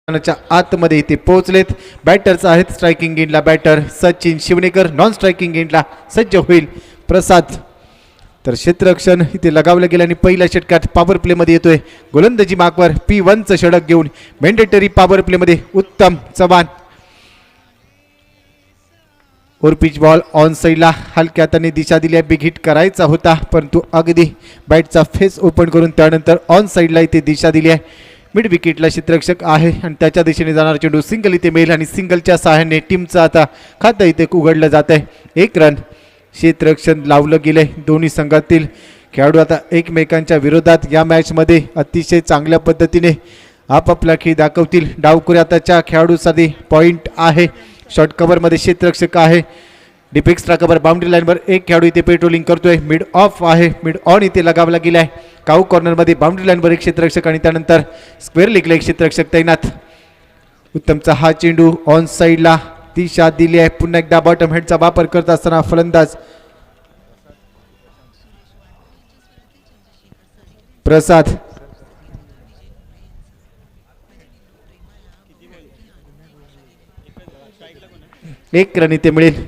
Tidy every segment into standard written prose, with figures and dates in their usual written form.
मैदानाच्या आतमध्ये इथे पोहोचलेत. बॅटर्स आहेत स्ट्रायकिंग एंडला बॅटर सचिन शिवनेकर, नॉन स्ट्रायकिंग एंडला सज्ज होईल प्रसाद. तर क्षेत्ररक्षण इथे लगावलं गेलं आणि पहिल्या षटकात पॉवर प्लेमध्ये येतोय. गोलंदाजी मार्कवर P1चं षटक घेऊन मॅन्डेटरी पॉवर प्लेमध्ये उत्तम चव्हाण. और पिच बॉल ऑन साईडला हलक्या हाताने दिशा दिली. बिग हिट करायचा होता परंतु अगदी बॅटचा फेस ओपन करून त्यानंतर ऑन साईडला इथे दिशा दिली आहे. मिड विकेटला क्षेत्ररक्षक आहे आणि त्याच्या दिशेने जाणारा चेंडू सिंगल इथे मिळेल आणि सिंगलच्या सहाय्याने टीमचं आता खातं इथे उघडलं जात आहे. 1 रन क्षेत्ररक्षण लावलं गेलंय. दोन्ही संघातील खेळाडू आता एकमेकांच्या विरोधात या मॅचमध्ये अतिशय चांगल्या पद्धतीने आपापला खेळ दाखवतील. डावकुऱ्याच्या खेळाडूसाठी पॉइंट आहे. शॉर्ट कव्हरमध्ये क्षेत्ररक्षक आहे. डीप एक्स्ट्रा कव्हर बाउंड्री लाईनवर एक खेळाडू इथे पेट्रोलिंग करतोय. मिड ऑफ आहे. मिड ऑन इथे लगावला गेलाय. काऊ कॉर्नरमध्ये बाउंड्री लाईनवर एक क्षेत्ररक्षक आणि त्यानंतर स्क्वेअर लेगला एक क्षेत्ररक्षक तैनात. उत्तमचा हा चेंडू ऑन साईडला दिशा दिली आहे. पुन्हा एकदा बॉटम हेडचा वापर करत असताना फलंदाज प्रसाद. एक रन इथे मिळेल.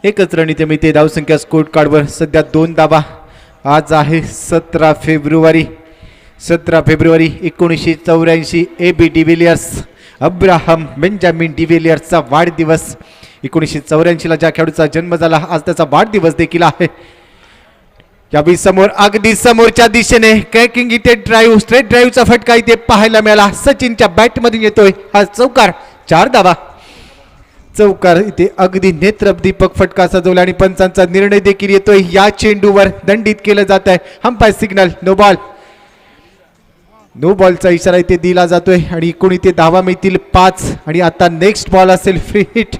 एकच रन इथे मिळते. धावसंख्या स्कोर कार्डवर सध्या 2 धावा. आज आहे 17 फेब्रुवारी 1984. AB डिव्हिलियर्स अब्राहम बेंजामिन डिव्हिलियर्सचा वाढदिवस. 1984ला ज्या खेळाडूचा जन्म झाला आज त्याचा वाढदिवस देखील आहे. यावेळी समोर अगदी समोरच्या दिशेने क्रॅकिंग इथे ड्राईव्ह स्ट्रेट ड्राईव्हचा फटका इथे पाहायला मिळाला. सचिनच्या बॅटमधून येतोय हा चौकार. 4 धावा. चौकार इथे अगदी नेत्रदीपक फटका सजवला आणि पंचांचा निर्णय देखील येतोय. या चेंडूवर दंडित केलं जात आहे. Umpire signal no ball. No बॉलचा इशारा इथे दिला जातोय आणि एकूण इथे धावा मिळतील 5 आणि आता नेक्स्ट बॉल असेल फ्री हिट.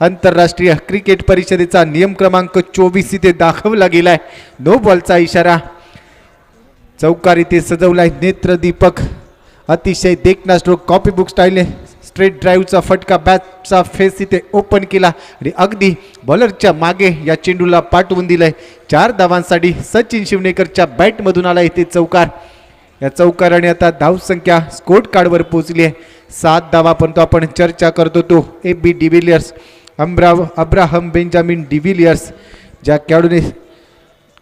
आंतरराष्ट्रीय क्रिकेट परिषदेचा नियम क्रमांक 24 इथे दाखवला गेलाय. नो बॉलचा इशारा. चौकार इथे सजवलाय नेत्रदीपक. अतिशय देखना स्ट्रोक कॉपी बुक स्टाईलने स्ट्रेट ड्राईव्हचा फटका बॅटचा फेस इथे ओपन केला आणि अगदी बॉलरच्या मागे या चेंडूला पाठवून दिलंय. 4 धावांसाठी सचिन शिवनेकरच्या बॅटमधून आला इथे चौकार. या चौकाराने आता धावसंख्या स्कोर कार्डवर पोहोचली आहे 7 धावा. परंतु आपण चर्चा करतो तो AB de Villiers Abraham Benjamin de Villiers ज्या खेळाडूने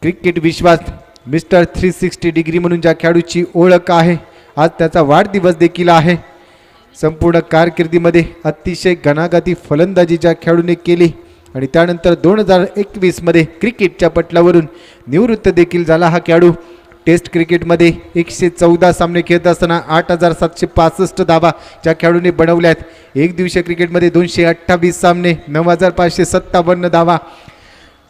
क्रिकेट विश्वात मिस्टर 360 डिग्री म्हणून ज्या खेळाडूची ओळख आहे आज त्याचा वाढदिवस देखील आहे. संपूर्ण कारकिर्दीमध्ये अतिशय घणाघाती फलंदाजी ज्या खेळाडूने केली आणि त्यानंतर 2021 मध्ये क्रिकेटच्या पटलावरून निवृत्त देखील झाला हा खेळाडू. टेस्ट क्रिकेटमध्ये 114 सामने खेळत असताना 8765 धावा ज्या खेळाडूने बनवल्या आहेत. एक दिवसीय क्रिकेटमध्ये 228 सामने 9557 धावा.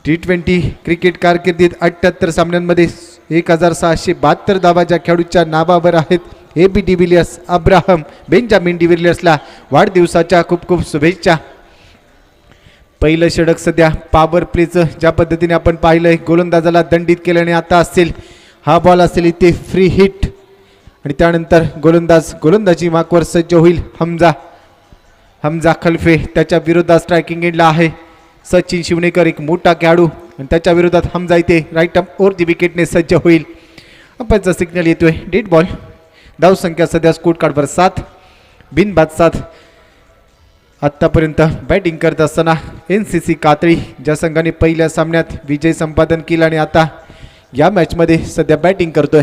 T20 क्रिकेट कारकिर्दीत 78 सामन्यांमध्ये 1672 धावा ज्या खेळाडूच्या नावावर आहेत. AB डिव्हिलियर्स अब्राहम बेंजामिन डिव्हिलियर्सला वाढदिवसाच्या खूप खूप शुभेच्छा. पहिलं षटक सध्या पॉवर प्लेचं ज्या पद्धतीने आपण पाहिलंय गोलंदाजाला दंडित केल्याने आता असेल हा बॉल असेल इथे फ्री हिट आणि त्यानंतर गोलंदाजी मार्कवर सज्ज होईल हमजा खलफे. त्याच्या विरोधात स्ट्रायकिंग एंडला आहे सचिन शिवनेकर एक मोठा खेळाडू आणि त्याच्या विरोधात हमजा इथे राईट अप ओर दी विकेटने सज्ज होईल. अंपायरचा सिग्नल येतोय डेड बॉल. धावसंख्या सध्या स्कोर कार्डवर 7 बिनबाद 7. आत्तापर्यंत बॅटिंग करत असताना NCC कातळी ज्या संघाने पहिल्या सामन्यात विजय संपादन केला आणि आता या मॅचमध्ये सध्या बॅटिंग करतोय.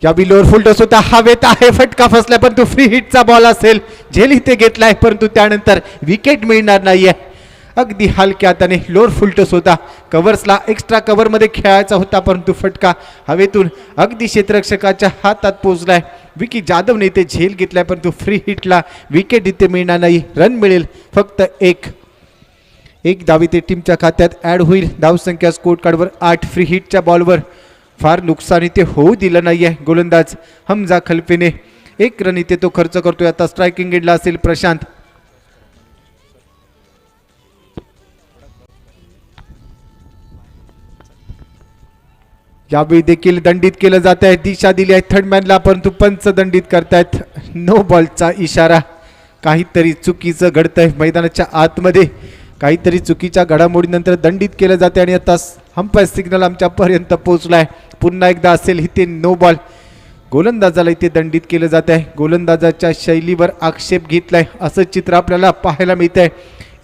या बिलोवर फुल टॉस होता. हवेत आहे फटका फसला परंतु फ्री हिटचा बॉल असेल. झेल इथे घेतलाय परंतु त्यानंतर विकेट मिळणार नाहीये. अगदी हलक्या हाताने लोअर फुल टॉस होता. कव्हर्सला एक्स्ट्रा कव्हरमध्ये खेळायचा होता परंतु फटका हवेतून अगदी क्षेत्ररक्षकाच्या हातात पोहोचलाय. विकी जाधवने इथे झेल घेतलाय परंतु फ्री हिटला विकेट इथे मिळणार नाही. रन मिळेल फक्त एक धाव इथे टीमच्या खात्यात ॲड होईल. धावसंख्या स्कोर कार्डवर 8. फ्री हिटच्या बॉलवर फार नुकसान इथे होऊ दिलं नाही आहे. गोलंदाज हमजा खलफेने 1 रन इथे तो खर्च करतोय. आता स्ट्रायकिंग एंडला असेल प्रशांत. यावेळी देखील दंडित केलं जात आहे. दिशा दिली आहे थर्डमॅनला परंतु पंच दंडित करतायत. नो बॉलचा इशारा. काहीतरी चुकीचं घडतंय मैदानाच्या आतमध्ये. काहीतरी चुकीच्या घडामोडीनंतर दंडित केलं जाते आणि आता अंपायर सिग्नल आमच्यापर्यंत पोहोचलाय. पुन्हा एकदा असेल इथे नो बॉल. गोलंदाजाला इथे दंडित केलं जात आहे. गोलंदाजाच्या शैलीवर आक्षेप घेतलाय असं चित्र आपल्याला पाहायला मिळत आहे.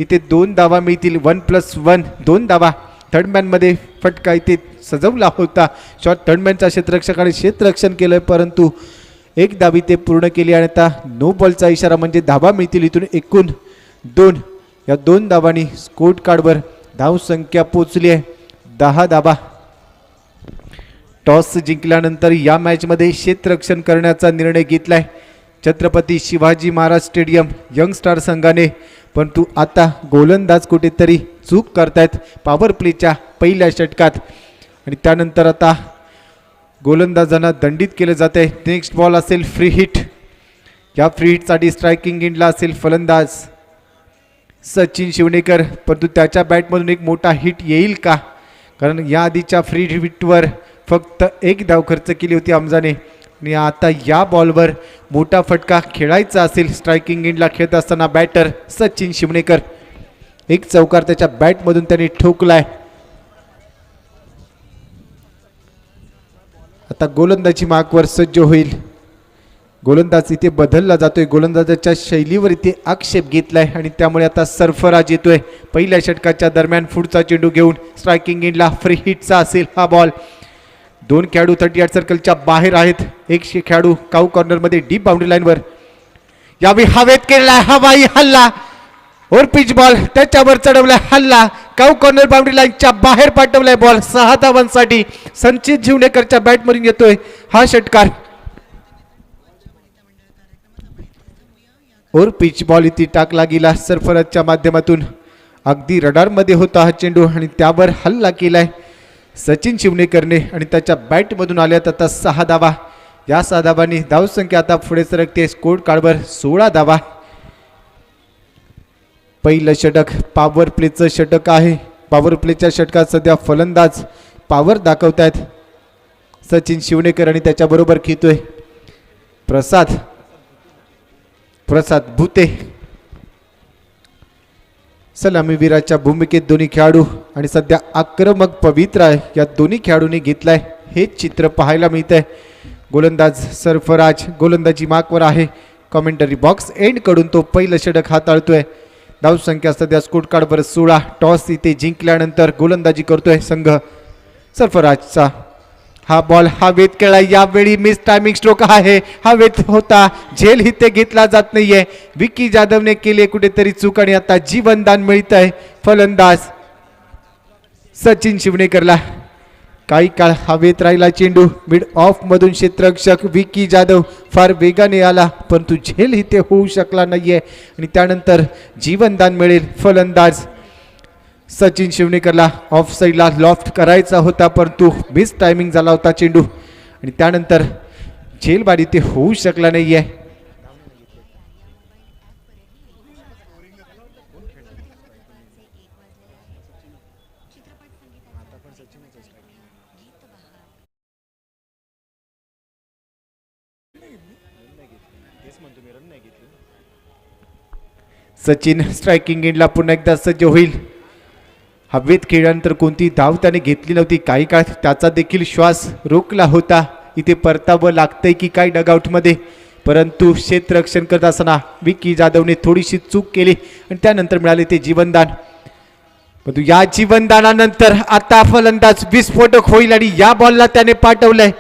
इथे 2 धावा मिळतील. 1+1 2 धावा. थर्डमॅनमध्ये फटका इथे सजवला होता. शॉट थर्डमॅनच्या क्षेत्ररक्षकाने क्षेत्ररक्षण केलं परंतु 1 धाव ते पूर्ण केली आणि आता नो बॉलचा इशारा म्हणजे धावा मिळतील. इथून एकूण 2. या 2 धावांनी स्कोर कार्डवर धाव संख्या पोहोचली आहे 10 धावा. टॉस जिंकल्यानंतर या मॅचमध्ये क्षेत्ररक्षण करण्याचा निर्णय घेतलाय Chhatrapati Shivaji Maharaj stadium young star संघाने. परंतु आता गोलंदाज कुठेतरी चूक करतायत पॉवर प्लेच्या पहिल्या षटकात आणि त्यानंतर आता गोलंदाजांना दंडित केलं जात आहे. नेक्स्ट बॉल असेल फ्री हिट. या फ्री हिटसाठी स्ट्रायकिंग एंडला असेल फलंदाज सचिन शिवणेकर. परंतु त्याच्या बॅटमधून एक मोठा हिट येईल का? कारण या आधीच्या फ्री हिटवर फक्त 1 धाव खर्च केली होती हमजाने आणि आता या बॉलवर मोठा फटका खेळायचा असेल. स्ट्रायकिंग एंडला खेळत असताना बॅटर सचिन शिवणेकर एक चौकार त्याच्या बॅटमधून त्यांनी ठोकलाय. आता गोलंदाजी मार्कवर सज्ज होईल. गोलंदाज इथे बदलला जातोय. गोलंदाजाच्या शैलीवर इथे आक्षेप घेतलाय आणि त्यामुळे आता सरफराज येतोय. पहिल्या षटकाच्या दरम्यान पुढचा चेंडू घेऊन स्ट्रायकिंग एंडला फ्री हिटचा असेल हा बॉल. 2 खेळाडू 38 सर्कलच्या बाहेर आहेत. एक खेळाडू काऊ कॉर्नरमध्ये डीप बाउंड्री लाईनवर. यावेळी हवेत केलेला हवाई हल्ला और पिच बॉल त्याच्यावर चढवलाय हल्ला. काऊ कॉर्नर बाउंड्री लाईनच्या बाहेर पाठवलाय बॉल. 6 धावांसाठी संचित शिवणेकरच्या बॅटमधून येतोय हा षटकार. और पिच बॉल इथे टाकला गेला सरफराजच्या माध्यमातून. अगदी रडारमध्ये होता हा चेंडू आणि त्यावर हल्ला केलाय सचिन शिवणेकरने आणि त्याच्या बॅटमधून आल्यात आता 6 धावा. या 6 धावांनी धावसंख्या आता पुढे सरकते. स्कोर कार्डवर 16 धावा. पहिलं षटक पॉवर प्लेचं षटक आहे. पॉवर प्लेच्या षटकात सध्या फलंदाज पॉवर दाखवतायत सचिन शिवणेकर आणि त्याच्याबरोबर खेळतोय प्रसाद भूते. सलामीवीराच्या भूमिकेत दोन्ही खेळाडू आणि सध्या आक्रमक पवित्र आहे या दोन्ही खेळाडूंनी घेतलाय हे चित्र पाहायला मिळतंय. गोलंदाज सरफराज गोलंदाजी मार्कवर आहे. कॉमेंटरी बॉक्स एंड कडून तो पहिलं षटक हाताळतोय. धावसंख्या सध्या स्कोर कार्डवर 16. टॉस इथे जिंकल्यानंतर गोलंदाजी करतोय संघ सरफराजचा. हा बॉल हवेत केला. यावेळी मिस टायमिंग स्ट्रोक आहे. हवेत होता. झेल इथे घेतला जात नाहीये. विकी जाधवने केले कुठेतरी चूक आणि आता जीवनदान मिळत आहे फलंदाज सचिन शिवणेकरला. काही काळ हवेत राहिला चेंडू. मिड ऑफ मधून क्षेत्ररक्षक विकी जाधव फार वेगाने आला परंतु झेल इथे होऊ शकला नाहीये आणि त्यानंतर जीवनदान मिळेल फलंदाज सचिन शिवणेकरला. ऑफ साईडला लॉफ्ट करायचा होता परंतु मिस टायमिंग झाला होता चेंडू आणि त्यानंतर झेल बाद इथे होऊ शकला नाहीये. सचिन स्ट्रायकिंग एंडला पुन्हा एकदा सज्ज होईल. हवेत खेळल्यानंतर कोणती धाव त्याने घेतली नव्हती. काही काळ त्याचा देखील श्वास रोखला होता. इथे परतावं लागतंय की काय डगआउटमध्ये परंतु क्षेत्ररक्षण करत असताना विकी जाधवने थोडीशी चूक केली आणि त्यानंतर मिळाले ते जीवनदान. परंतु या जीवनदानानंतर आता फलंदाज विस्फोटक होईल आणि या बॉलला त्याने पाठवलंय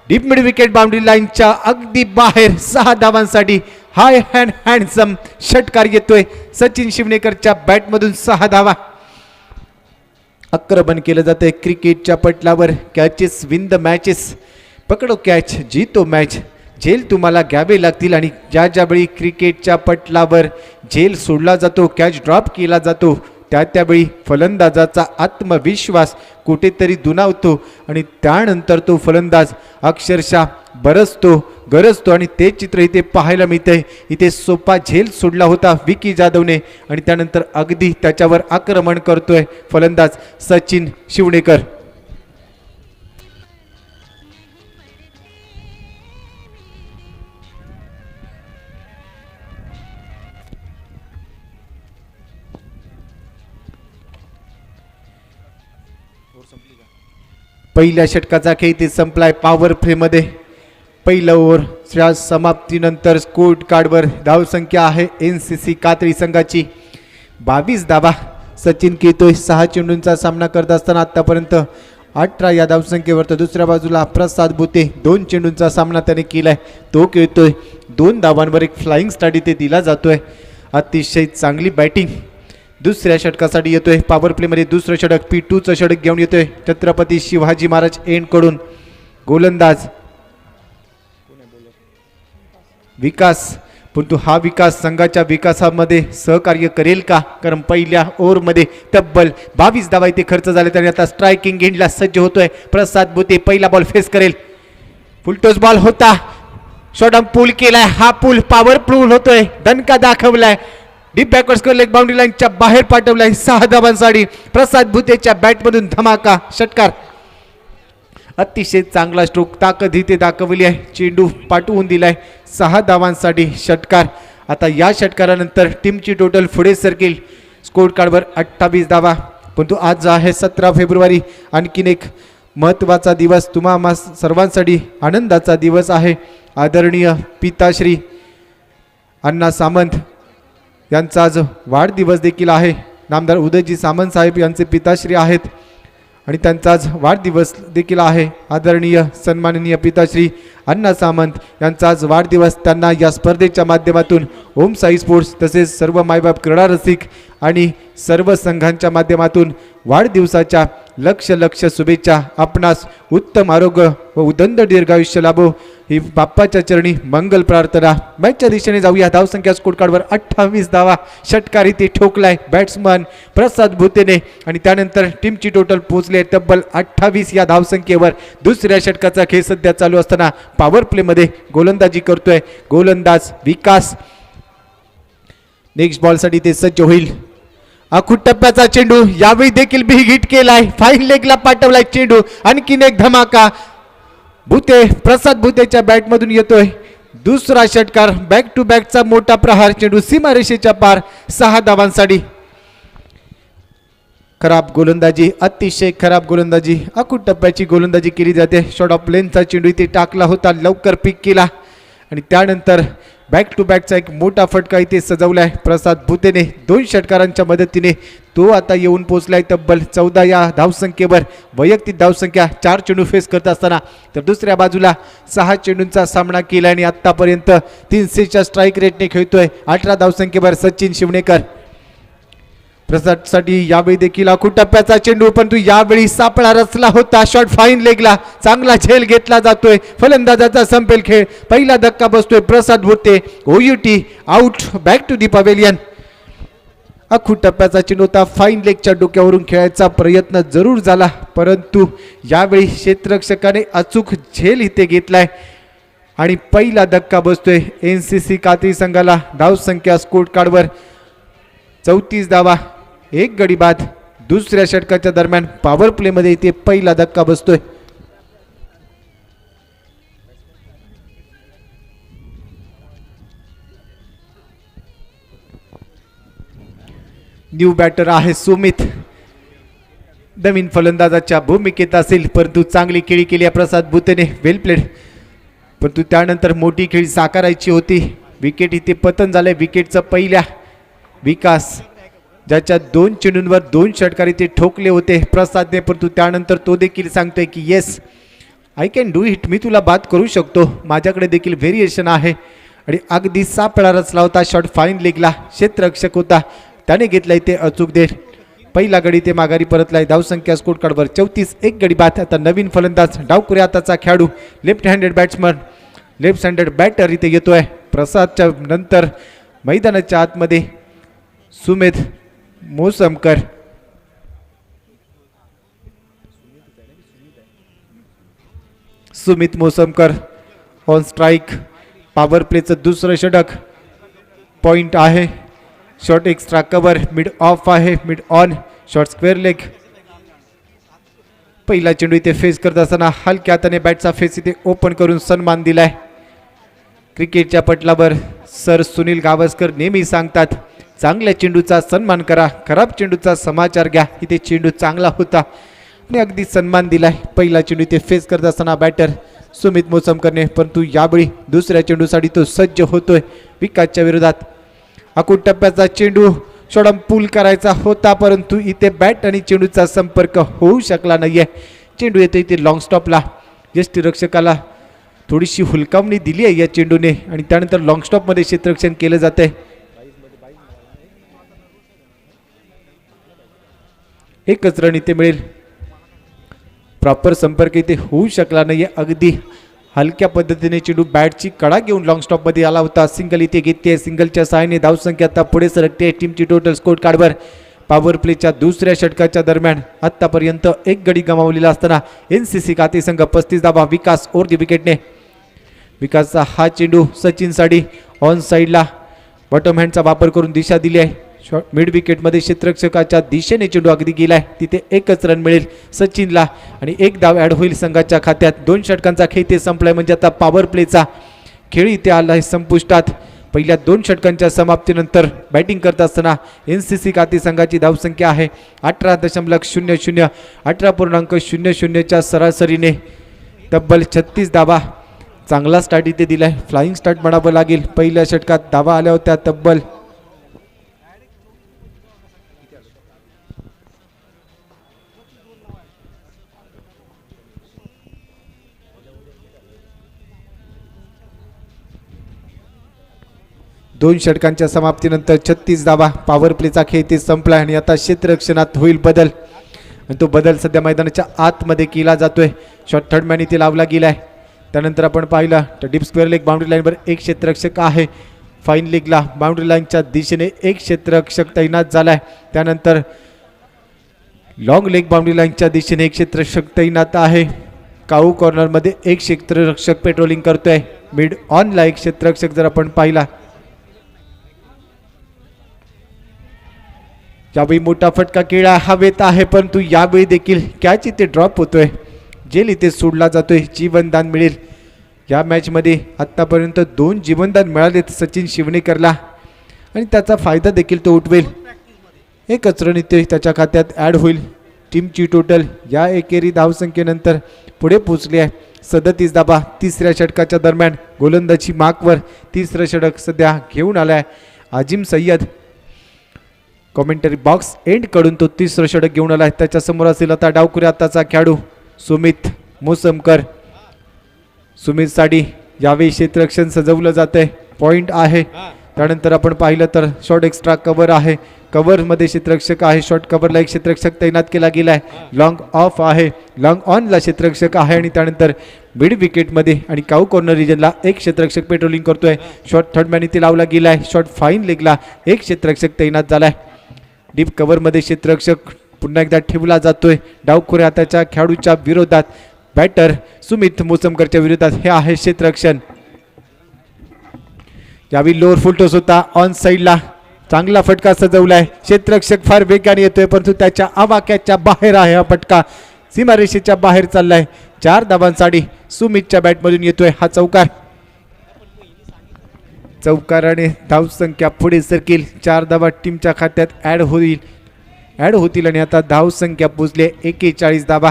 डीप मिड विकेट बाउंड्री लाईनच्या अगदी बाहेर. 6 धावांसाठी हाय हँडसम षटकार येतोय सचिन शिवणेकरच्या बॅटमधून. 6 धावा. आक्रमण केलं जातंय क्रिकेटच्या पटलावर. Catches win the matches. पकडो कॅच जीतो मॅच. झेल तुम्हाला घ्यावे लागतील आणि ज्या ज्यावेळी क्रिकेटच्या पटलावर झेल सोडला जातो कॅच ड्रॉप केला जातो त्यावेळी फलंदाजाचा आत्मविश्वास कुठेतरी दुणावतो आणि त्यानंतर तो फलंदाज अक्षरशः बरसतो गरजतो आणि ते चित्र इथे पाहायला मिळतंय. इथे सोपा झेल सोडला होता विकी जाधवने आणि त्यानंतर अगदी त्याच्यावर आक्रमण करतोय फलंदाज सचिन शिवणेकर. पहिल्या षटकाचा खेळ इथे संपलाय पॉवर प्लेमध्ये. पहिलं ओव्हर समाप्तीनंतर स्कोर कार्डवर धावसंख्या आहे NCC कात्री संघाची 22 धावा. सचिन खेळतोय 6 चेंडूंचा सामना करत असताना आतापर्यंत 18 या धावसंख्येवर. तर दुसऱ्या बाजूला प्रसाद भुते 2 चेंडूंचा सामना त्याने केलाय, तो खेळतोय 2 धावांवर एक फ्लाइंग स्टार्ट इथे दिला जातोय. अतिशय चांगली बॅटिंग दुसऱ्या षटकासाठी येतोय. पॉवर प्लेमध्ये दुसरं षटक P2चं षटक घेऊन येतोय छत्रपती शिवाजी महाराज एंडकडून. गोलंदाज विकास, परंतु हा विकास संघाच्या विकासामध्ये सहकार्य करेल का? कारण पहिल्या ओव्हरमध्ये तब्बल 22 धावा इथे खर्च झाले. तरी आता स्ट्रायकिंग एंडला सज्ज होतोय प्रसाद भुते. पहिला बॉल फेस करेल, फुलटॉस बॉल होता, शॉर्ट पूल केलाय. हा पूल पॉवर पूल होतोय, दणका दाखवलाय, deep backward square leg boundary लाईनच्या बाहेर पाठवलाय. 6 धावांसाठी प्रसाद भुतेच्या बॅटमधून धमाका षटकार. अतिशय चांगला स्ट्रोक, ताकद इथे दाखवली आहे. चेंडू पाठवून दिलाय 6 धावांसाठी षटकार. आता या षटकारानंतर टीमची टोटल पुढे सरकेल. स्कोर कार्डवर 28 धावा. परंतु आज आहे 17 फेब्रुवारी, आणखीन एक महत्त्वाचा दिवस, तुम्हा सर्वांसाठी आनंदाचा दिवस आहे. आदरणीय पिताश्री अण्णा सामंत यांचा आज वाढदिवस देखील आहे. नामदार उदयजी सामंत साहेब यांचे पिताश्री आहेत आणि त्यांचा आज वाढदिवस देखील आहे. आदरणीय सन्माननीय पिताश्री अण्णा सामंत यांचा आज वाढदिवस. त्यांना या स्पर्धेच्या माध्यमातून ओम साई स्पोर्ट्स तसेच सर्व मायबाप क्रीडा रसिक आणि सर्व संघांच्या माध्यमातून वाढदिवसाच्या लक्ष शुभेच्छा. आपणास उत्तम आरोग्य व उदंड दीर्घायुष्य लाभो ही बाप्पाच्या चरणी मंगल प्रार्थना. मॅचच्या दिशेने जाऊया. धावसंख्या स्कोर कार्डवर 28 धावा. षटकार इथे ठोकलाय बॅट्समन प्रसाद भुतेने आणि त्यानंतर टीमची टोटल पोहोचले तब्बल 28 या धावसंख्येवर. दुसऱ्या षटकाचा खेळ सध्या चालू असताना पॉवर प्लेमध्ये गोलंदाजी करतोय गोलंदाज विकास. नेक्स्ट बॉलसाठी ते सज्ज होईल. आखूड टप्प्याचा चेंडू यावेळी देखील बिग हिट केलाय, फाईन लेगला पाठवलाय चेंडू. आणखीन एक धमाका भुते, प्रसाद भुतेच्या बॅटमधून येतोय दुसरा षटकार. बॅक टू बॅकचा मोठा प्रहार, चेंडू सीमारेषेच्या पार. 6 धावांसाठी. खराब गोलंदाजी, अतिशय खराब गोलंदाजी, आखूड टप्प्याची गोलंदाजी केली जाते. शॉर्ट ऑफ लेनचा चेंडू इथे टाकला होता, लवकर पिक केला आणि त्यानंतर बॅक टू बॅकचा एक मोठा फटका इथे सजवलाय प्रसाद भुतेने. 2 षटकारांच्या मदतीने तो आता येऊन पोहोचलाय तब्बल 14 या धावसंख्येवर. वैयक्तिक धावसंख्या 4 चेंडू फेस करत असताना तर दुसऱ्या बाजूला 6 चेंडूंचा सामना केला आणि आतापर्यंत 300च्या स्ट्राईक रेटने खेळतोय. 18 धावसंख्येवर सचिन शिवणेकर. प्रसादसाठी यावेळी देखील आखूड टप्प्याचा चेंडू, परंतु यावेळी सापळा रचला होता. शॉट फाईन लेगला, चांगला झेल घेतला जातोय. फलंदाजाचा संपेल खेळ. पहिला धक्का बसतोय Prasad Bhute. OUT out, back to the pavilion. आखूड टप्प्याचा चेंडू होता, फाईन लेगच्या डोक्यावरून खेळायचा प्रयत्न जरूर झाला, परंतु यावेळी क्षेत्ररक्षकाने अचूक झेल इथे घेतलाय आणि पहिला धक्का बसतोय NCC कात्री संघाला. धावसंख्या स्कोर कार्डवर 34 धावा, 1 गडी बाद. दुसऱ्या षटकाच्या दरम्यान पॉवर प्लेमध्ये इथे पहिला धक्का बसतोय. न्यू बॅटर आहे सुमित, नवीन फलंदाजाच्या भूमिकेत असेल, परंतु चांगली खेळी केली आहे प्रसाद भुतेने. वेल प्लेड, परंतु त्यानंतर मोठी खेळी साकारायची होती. विकेट इथे पतन झालंय. विकेटचं पहिल्या विकास ज्याच्या 2 चेंडूंवर 2 षटकार इथे ठोकले होते प्रसादने, परंतु त्यानंतर तो देखील सांगतोय की yes I can do it, मी तुला बात करू शकतो, माझ्याकडे देखील व्हेरिएशन आहे. आणि अगदी सापळा रचला होता. शॉट फाईन लेगला, क्षेत्ररक्षक होता, त्याने घेतला इथे अचूक देर. पहिला गडी ते माघारी परतलाय. धावसंख्या स्कोर कार्डवर 34, 1 गडी बाद. आता नवीन फलंदाज डावकुरे हाताचा खेळाडू, left handed batsman, left handed batter इथे येतोय. प्रसादच्या नंतर मैदानाच्या आतमध्ये Sumit Mosamkar. Sumit Mosamkar on strike. Power प्लेचं दुसरं षटक. पॉइंट आहे. Short extra cover, mid off आहे, mid on, short square leg. पहिला चेंडू इथे फेस करत असताना हलक्या हाताने बॅटचा फेस इथे ओपन करून सन्मान दिलाय. क्रिकेटच्या पटलावर सर सुनील गावस्कर नेहमी सांगतात, चांगल्या चेंडूचा सन्मान करा, खराब चेंडूचा समाचार घ्या. इथे चेंडू चांगला होता, आणि अगदी सन्मान दिलाय. पहिला चेंडू ते फेस करत असताना बॅटर सुमित मोसमकरने, परंतु यावेळी दुसऱ्या चेंडूसाठी तो सज्ज होतोय विकासच्या विरोधात. अकुट टप्प्याचा चेंडू शॉर्ट पूल करायचा होता, परंतु इथे बॅट आणि चेंडूचा संपर्क होऊ शकला नाहीये. चेंडू येतो इथे लॉंग स्टॉपला. यष्टीरक्षकाला थोडीशी हुलकावणी दिली आहे या चेंडूने आणि त्यानंतर लॉंग स्टॉपमध्ये क्षेत्ररक्षण केलं जातंय. एकच रन इथे मिळेल. प्रॉपर संपर्क इथे होऊ शकला नाहीये. अगदी हलक्या पद्धतीने चेंडू बॅटची कडा घेऊन लॉंग स्टॉप मध्ये आला होता. सिंगल इथे घेते. सिंगलच्या सहाय्याने धावसंख्या आता पुढे सरकते. टीमची टोटल स्कोर कार्डवर पॉवर प्लेच्या दुसऱ्या षटकाच्या दरम्यान आतापर्यंत एक गडी गमावलेला असताना एनसीसी खाते संघ 35 धावा. विकास ओर दी विकेटने. विकासचा हा चेंडू सचिन साडी ऑन साईडला बॉटम हँडचा वापर करून दिशा दिली आहे. मिड विकेटमध्ये क्षेत्ररक्षकाच्या दिशेने चेंडू अगदी गेलाय. तिथे एकच रन मिळेल सचिनला आणि एक धाव ॲड होईल संघाच्या खात्यात. 2 षटकांचा खेळ इथे संपलाय, म्हणजे आता पॉवर प्लेचा खेळ इथे आला आहे संपुष्टात. पहिल्या 2 षटकांच्या समाप्तीनंतर बॅटिंग करत असताना एनसीसी खाती संघाची धावसंख्या आहे 18.00 18.00च्या सरासरीने तब्बल 36 धावा. चांगला स्टार्ट इथे दिलाय. फ्लाइंग स्टार्ट म्हणावं लागेल. पहिल्या षटकात धावा आल्या होत्या तब्बल 2 षटकांच्या समाप्तीनंतर 36 धावा. पॉवर प्लेचा खेळ ते संपला आणि आता क्षेत्ररक्षणात होईल बदल आणि तो बदल सध्या मैदानाच्या आतमध्ये केला जातोय. शॉट थर्ड मॅन इथे लावला गेलाय. त्यानंतर आपण पाहिलं तर डीप स्क्वेअर लेग बाउंड्री लाईनवर एक क्षेत्ररक्षक आहे. फाईन लेगला बाउंड्री लाईनच्या दिशेने एक क्षेत्ररक्षक तैनात झालाय. त्यानंतर लॉंग लेग बाउंड्री लाईनच्या दिशेने एक क्षेत्ररक्षक तैनात आहे. काऊ कॉर्नरमध्ये एक क्षेत्ररक्षक पेट्रोलिंग करतोय. मिड ऑनला एक क्षेत्ररक्षक जर आपण पाहिला. यावेळी मोठा फटका केळा हवेत आहे, परंतु यावेळी देखील कॅच इथे ड्रॉप होतोय. जेल इथे सोडला जातोय. जीवनदान मिळेल. या मॅचमध्ये आत्तापर्यंत 2 जीवनदान मिळालेत सचिन शिवणेकरला आणि त्याचा फायदा देखील तो उठवेल. एकच रन इथे त्याच्या खात्यात ॲड होईल. टीमची टोटल या एकेरी धावसंख्येनंतर पुढे पोहोचली आहे 37 धावा. तिसऱ्या षटकाच्या दरम्यान गोलंदाजी मार्कवर तिसरं षटक सध्या घेऊन आलाय Azim Sayyad. Commentary box end कडून तो तिसरं षटक घेऊन आलाय. त्याच्या समोर असेल आता डावखुरी आताचा खेळाडू सुमित मोसमकर. सुमित साडी यावेळी क्षेत्ररक्षण सजवलं जातंय. पॉइंट आहे. त्यानंतर आपण पाहिलं तर शॉर्ट एक्स्ट्रा कव्हर आहे. कव्हरमध्ये क्षेत्ररक्षक आहे. शॉर्ट कव्हरला एक क्षेत्ररक्षक तैनात केला गेलाय. लॉंग ऑफ आहे. लॉंग ऑनला क्षेत्ररक्षक आहे आणि त्यानंतर मिड विकेटमध्ये आणि काऊ कॉर्नर रिजनला एक क्षेत्ररक्षक पेट्रोलिंग करतोय. शॉर्ट थर्ड मॅन इथे लावला गेलाय. शॉर्ट फाईन लेगला एक क्षेत्ररक्षक तैनात झालाय. डीप कव्हरमध्ये क्षेत्ररक्षक पुन्हा एकदा ठेवला जातोय. डावखुरे हाताच्या खेळाडूच्या विरोधात बॅटर सुमित मोसमकरच्या विरोधात हे आहे क्षेत्ररक्षण. यावेळी लोअर फुलटॉस होता ऑन साईडला. चांगला फटका सजवलाय. क्षेत्ररक्षक फार वेगाने येतोय, परंतु त्याच्या आवाक्याच्या बाहेर आहे हा फटका. सीमारेषेच्या बाहेर चाललाय. 4 धावांसाठी सुमितच्या बॅटमधून येतोय हा चौकार. चौकाराने धावसंख्या पुढे सरकेल. 4 धावा टीमच्या खात्यात ॲड होतील आणि आता धावसंख्या पोचले 41 धावा.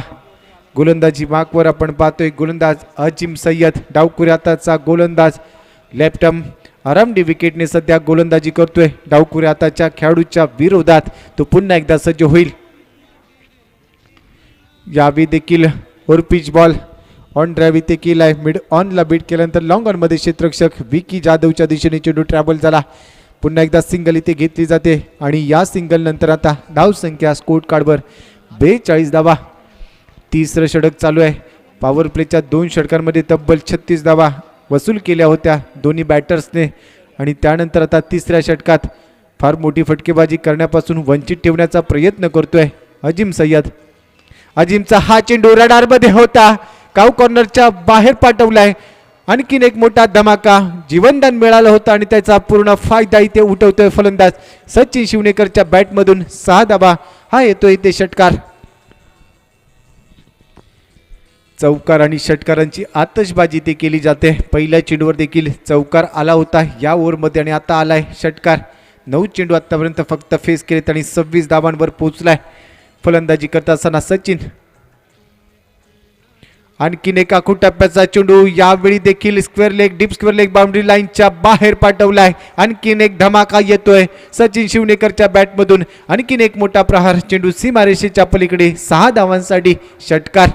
गोलंदाजी मार्कवर आपण पाहतोय गोलंदाज अजिम सय्यद. डावखुरी हाताचा गोलंदाज लेफ्ट आर्म आरामडी विकेटने सध्या गोलंदाजी करतोय. डावखुरी हाताच्या खेळाडूच्या विरोधात तो पुन्हा एकदा सज्ज होईल. यावेळी देखील पिच बॉल ऑन ड्राईव्ह इथे केलाय. मिड ऑनला बीट केल्यानंतर लॉंग ऑनमध्ये क्षेत्ररक्षक विकी जाधवच्या दिशेने चेंडू ट्रॅव्हल झाला. पुन्हा एकदा सिंगल इथे घेतली जाते आणि या सिंगल नंतर आता धावसंख्या स्कोर कार्डवर 42 धावा. तिसरं षटक चालू आहे. पॉवर प्लेच्या 2 षटकांमध्ये तब्बल 36 धावा वसूल केल्या होत्या दोन्ही बॅटर्सने आणि त्यानंतर आता तिसऱ्या षटकात फार मोठी फटकेबाजी करण्यापासून वंचित ठेवण्याचा प्रयत्न करतोय अजिम सय्यद. अजिमचा हा चेंडू रडारमध्ये होता. काऊ कॉर्नरच्या बाहेर पाठवलाय. आणखीन एक मोठा धमाका. जीवनदान मिळालं होतं आणि त्याचा पूर्ण फायदा इथे उठवतोय फलंदाज सचिन शिवणेकरच्या बॅटमधून. 6 धावा हा येतोय इथे षटकार. चौकार आणि षटकारांची आतषबाजी ते केली जाते. पहिल्या चेंडूवर देखील चौकार आला होता या ओव्हरमध्ये आणि आता आलाय षटकार. 9 चेंडू आतापर्यंत फक्त फेस केलेत आणि 26 धावांवर पोहोचलाय. फलंदाजी करत असताना सचिन आणखीन एका टप्प्याचा चेंडू यावेळी देखील square leg deep square leg boundary लाईनच्या बाहेर पाठवलाय. आणखीन एक धमाका येतोय सचिन शिवणेकरच्या बॅटमधून. आणखीन एक मोठा प्रहार, चेंडू सीमारेषेच्या पलीकडे. 6 धावांसाठी षटकार.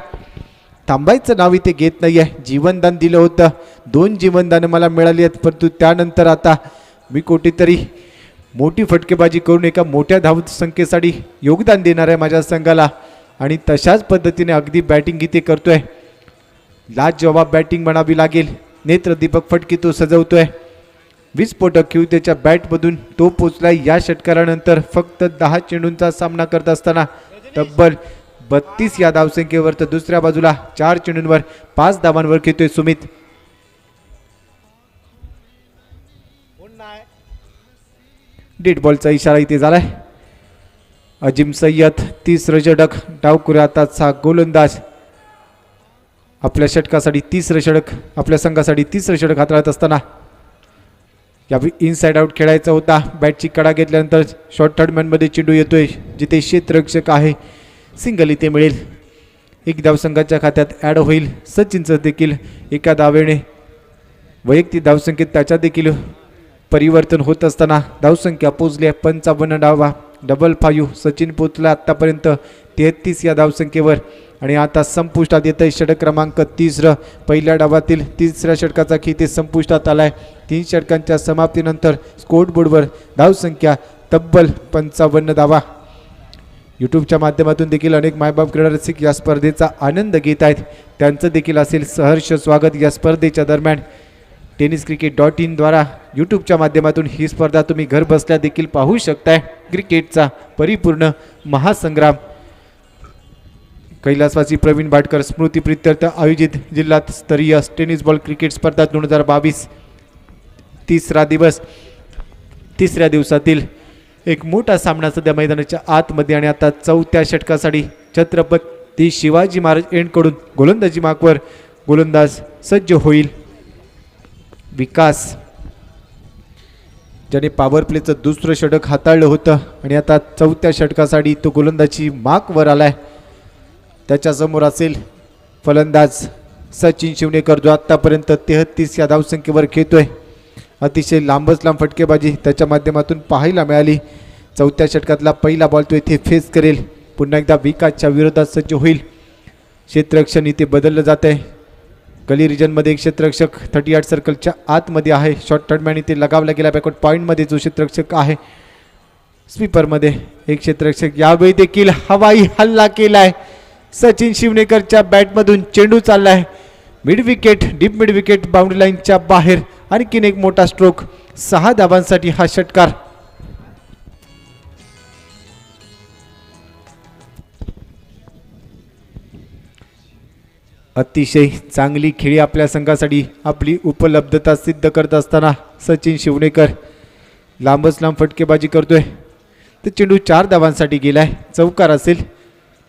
थांबायचं नाव इथे घेत नाहीये. जीवनदान दिलं होतं, 2 जीवनदानं मला मिळाली आहेत, परंतु त्यानंतर आता मी कुठेतरी मोठी फटकेबाजी करून एका मोठ्या धावसंख्येसाठी योगदान देणार आहे माझ्या संघाला. आणि तशाच पद्धतीने अगदी बॅटिंग इथे करतोय. लाजवाब बॅटिंग म्हणावी लागेल. नेत्र दीपक फटके तो सजवतोय. विस्फोटक क्यू त्याच्या बॅटमधून तो पोचलाय. या षटकारानंतर फक्त 10 चेंडूंचा सामना करत असताना तब्बल 32 या धावसंख्येवर, तर दुसऱ्या बाजूला 4 चेंडूंवर 5 धावांवर खेळतोय सुमित. डेड बॉलचा इशारा इथे झालाय. अजिम सय्यद 30 षटक डावकुऱ्या हाताचा गोलंदाज आपल्या षटकासाठी 30 षटक, आपल्या संघासाठी 30 षटक हाताळत असताना यावेळी इनसाइड आउट खेळायचा होता. बॅटची कडा घेतल्यानंतर शॉर्ट थर्डमॅनमध्ये चेंडू येतोय जिथे क्षेत्ररक्षक आहे. सिंगल इथे मिळेल. एक धावसंघाच्या खात्यात ॲड होईल. सचिनचं देखील एका धावेने वैयक्तिक धावसंख्येत त्याच्या देखील परिवर्तन होत असताना धावसंख्या पोचली आहे 55 धावा. 5-5 सचिन पोचला आत्तापर्यंत 33 या धावसंख्येवर. आणि आता संपुष्टात येत आहे षटक क्रमांक 30. पहिल्या डावातील 3ऱ्या षटकाचा खेळ संपुष्टात आलाय. 3 षटकांच्या समाप्तीनंतर स्कोरबोर्डवर धावसंख्या तब्बल 55 धावा. यूट्यूबच्या माध्यमातून देखील अनेक मायबाप क्रीडा रसिक या स्पर्धेचा आनंद घेत आहेत. त्यांचं देखील असेल सहर्ष स्वागत. या स्पर्धेच्या दरम्यान tenniscricket.in द्वारा यूट्यूबच्या माध्यमातून ही स्पर्धा तुम्ही घर बसल्या देखील पाहू शकताय. क्रिकेटचा परिपूर्ण महासंग्राम. कैलासवासी प्रवीण भाटकर स्मृती प्रित्यर्थ आयोजित जिल्हास्तरीय टेनिस बॉल क्रिकेट स्पर्धा 2022 तिसरा दिवस. 3ऱ्या दिवसातील एक मोठा सामना सध्या मैदानाच्या आतमध्ये. आणि आता 4थ्या षटकासाठी छत्रपती शिवाजी महाराज एंडकडून गोलंदाजी मार्कवर गोलंदाज सज्ज होईल. विकास ज्याने पॉवर प्लेचं 2रं षटक हाताळलं होतं आणि आता 4थ्या षटकासाठी तो गोलंदाजी मार्कवर आलाय. त्याच्यासमोर असेल फलंदाज सचिन शिवणेकर जो आत्तापर्यंत 33 या धावसंख्येवर खेळतोय. अतिशय लांबच लांब फटकेबाजी त्याच्या माध्यमातून पाहायला मिळाली. 4थ्या षटकातला पहिला बॉल तो इथे फेस करेल. पुन्हा एकदा विकासच्या विरोधात सज्ज होईल. क्षेत्ररक्षण इथे बदललं जात आहे. गली रिजनमध्ये एक क्षेत्ररक्षक 38 सर्कलच्या आतमध्ये आहे. शॉर्ट थर्डमॅन इथे लगावला गेला. बॅकवर्ड पॉईंटमध्ये जो क्षेत्ररक्षक आहे. स्वीपरमध्ये एक क्षेत्ररक्षक. यावेळी देखील हवाई हल्ला केलाय. सचिन शिवणेकरच्या बॅटमधून चेंडू चाललाय mid wicket, deep mid wicket boundary लाईनच्या बाहेर. आणखीन एक मोठा स्ट्रोक. 6 धावांसाठी हा षटकार. अतिशय चांगली खेळी आपल्या संघासाठी आपली उपलब्धता सिद्ध करत असताना सचिन शिवणेकर लांबच लांब फटकेबाजी करतोय. तर चेंडू 4 धावांसाठी गेलाय. चौकार असेल.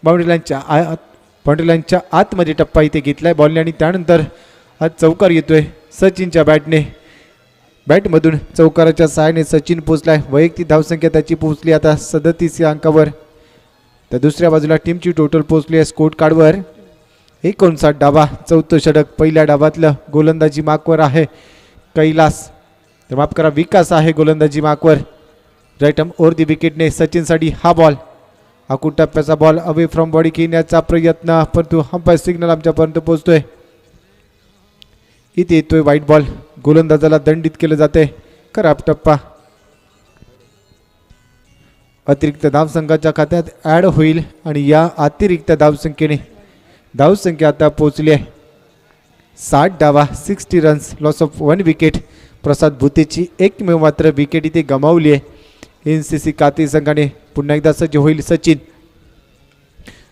बाउंड्री लाईनच्या आतमध्ये टप्पा इथे घेतलाय बॉलने. आणि त्यानंतर हा चौकार येतोय सचिनच्या बॅटमधून. चौकाराच्या सहाय्याने सचिन पोचलाय. वैयक्तिक धावसंख्या त्याची पोचली आता 37 या अंकावर. तर दुसऱ्या बाजूला टीमची टोटल पोचली आहे स्कोर कार्डवर 59 डावा. 4थं षटक पहिल्या डावातलं गोलंदाजी मार्कवर आहे कैलास. तर माफ करा विकास आहे गोलंदाजी मार्कवर. राईट आर्म ओव्हर दी विकेटने सचिनसाठी हा बॉल. आखूड टप्प्याचा बॉल अवे फ्रॉम बॉडी घेण्याचा प्रयत्न, परंतु अंपायर सिग्नल आमच्यापर्यंत पोहोचतोय. इथे येतोय व्हाईट बॉल. गोलंदाजाला दंडित केलं जाते. खराब टप्पा. अतिरिक्त धावसंघाच्या खात्यात ॲड होईल. आणि या अतिरिक्त धावसंख्या आता पोहोचली आहे 60 धावा. 60 runs. Loss of 1 wicket. Prasad भुतेची एकमेव मात्र विकेट इथे गमावली आहे. NCC काती संघाने पुन्हा एकदा सज्ज होईल सचिन.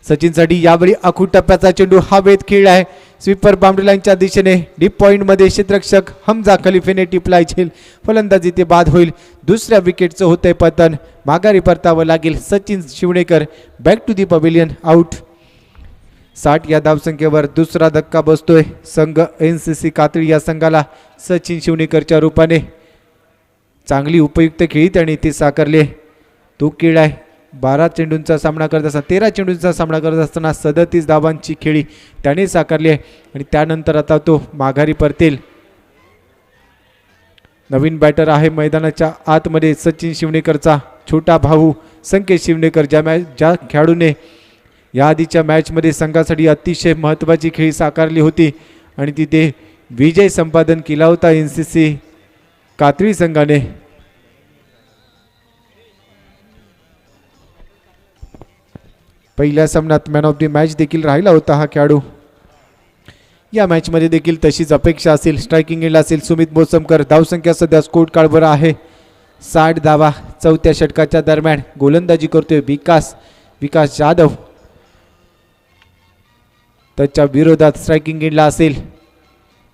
सचिनसाठी यावेळी आखूड टप्प्याचा चेंडू हवेत खेळला आहे. स्वीपर बाउंड्री लाईनच्या दिशेने डीप पॉईंटमध्ये क्षेत्ररक्षक हमजा खलिफेने टिपलाय झेल. फलंदाजी ते बाद होईल. 2ऱ्या विकेटचं होतंय पतन. माघारी परतावं लागेल. Sachin Shivnekar back to the pavilion out. 60 या धावसंख्येवर 2रा धक्का बसतोय संघ NCC कातळी या संघाला. सचिन शिवणेकरच्या रूपाने चांगली उपयुक्त खेळी त्याने ती साकारली. तो खेळ आहे 12 चेंडूंचा सामना करत असताना 13 चेंडूंचा सामना करत असताना 37 धावांची खेळी त्याने साकारली आहे आणि त्यानंतर आता तो माघारी परतेल. नवीन बॅटर आहे मैदानाच्या आतमध्ये सचिन शिवणेकरचा छोटा भाऊ संकेत शिवणेकर, ज्या खेळाडूने या आधीच्या मॅचमध्ये संघासाठी अतिशय महत्त्वाची खेळी साकारली होती आणि तिथे विजय संपादन केला होता NCC कातळी संघाने. पहिल्या सामन्यात मॅन ऑफ द मॅच देखील राहिला होता हा खेळाडू. या मॅचमध्ये देखील तशीच अपेक्षा असेल. स्ट्रायकिंग एंडला असेल सुमित मोसमकर. धावसंख्या सध्या स्कोर कार्डवर आहे 60 धावा. चौथ्या षटकाच्या दरम्यान गोलंदाजी करतोय विकास जाधव. त्याच्या विरोधात स्ट्रायकिंग एंडला असेल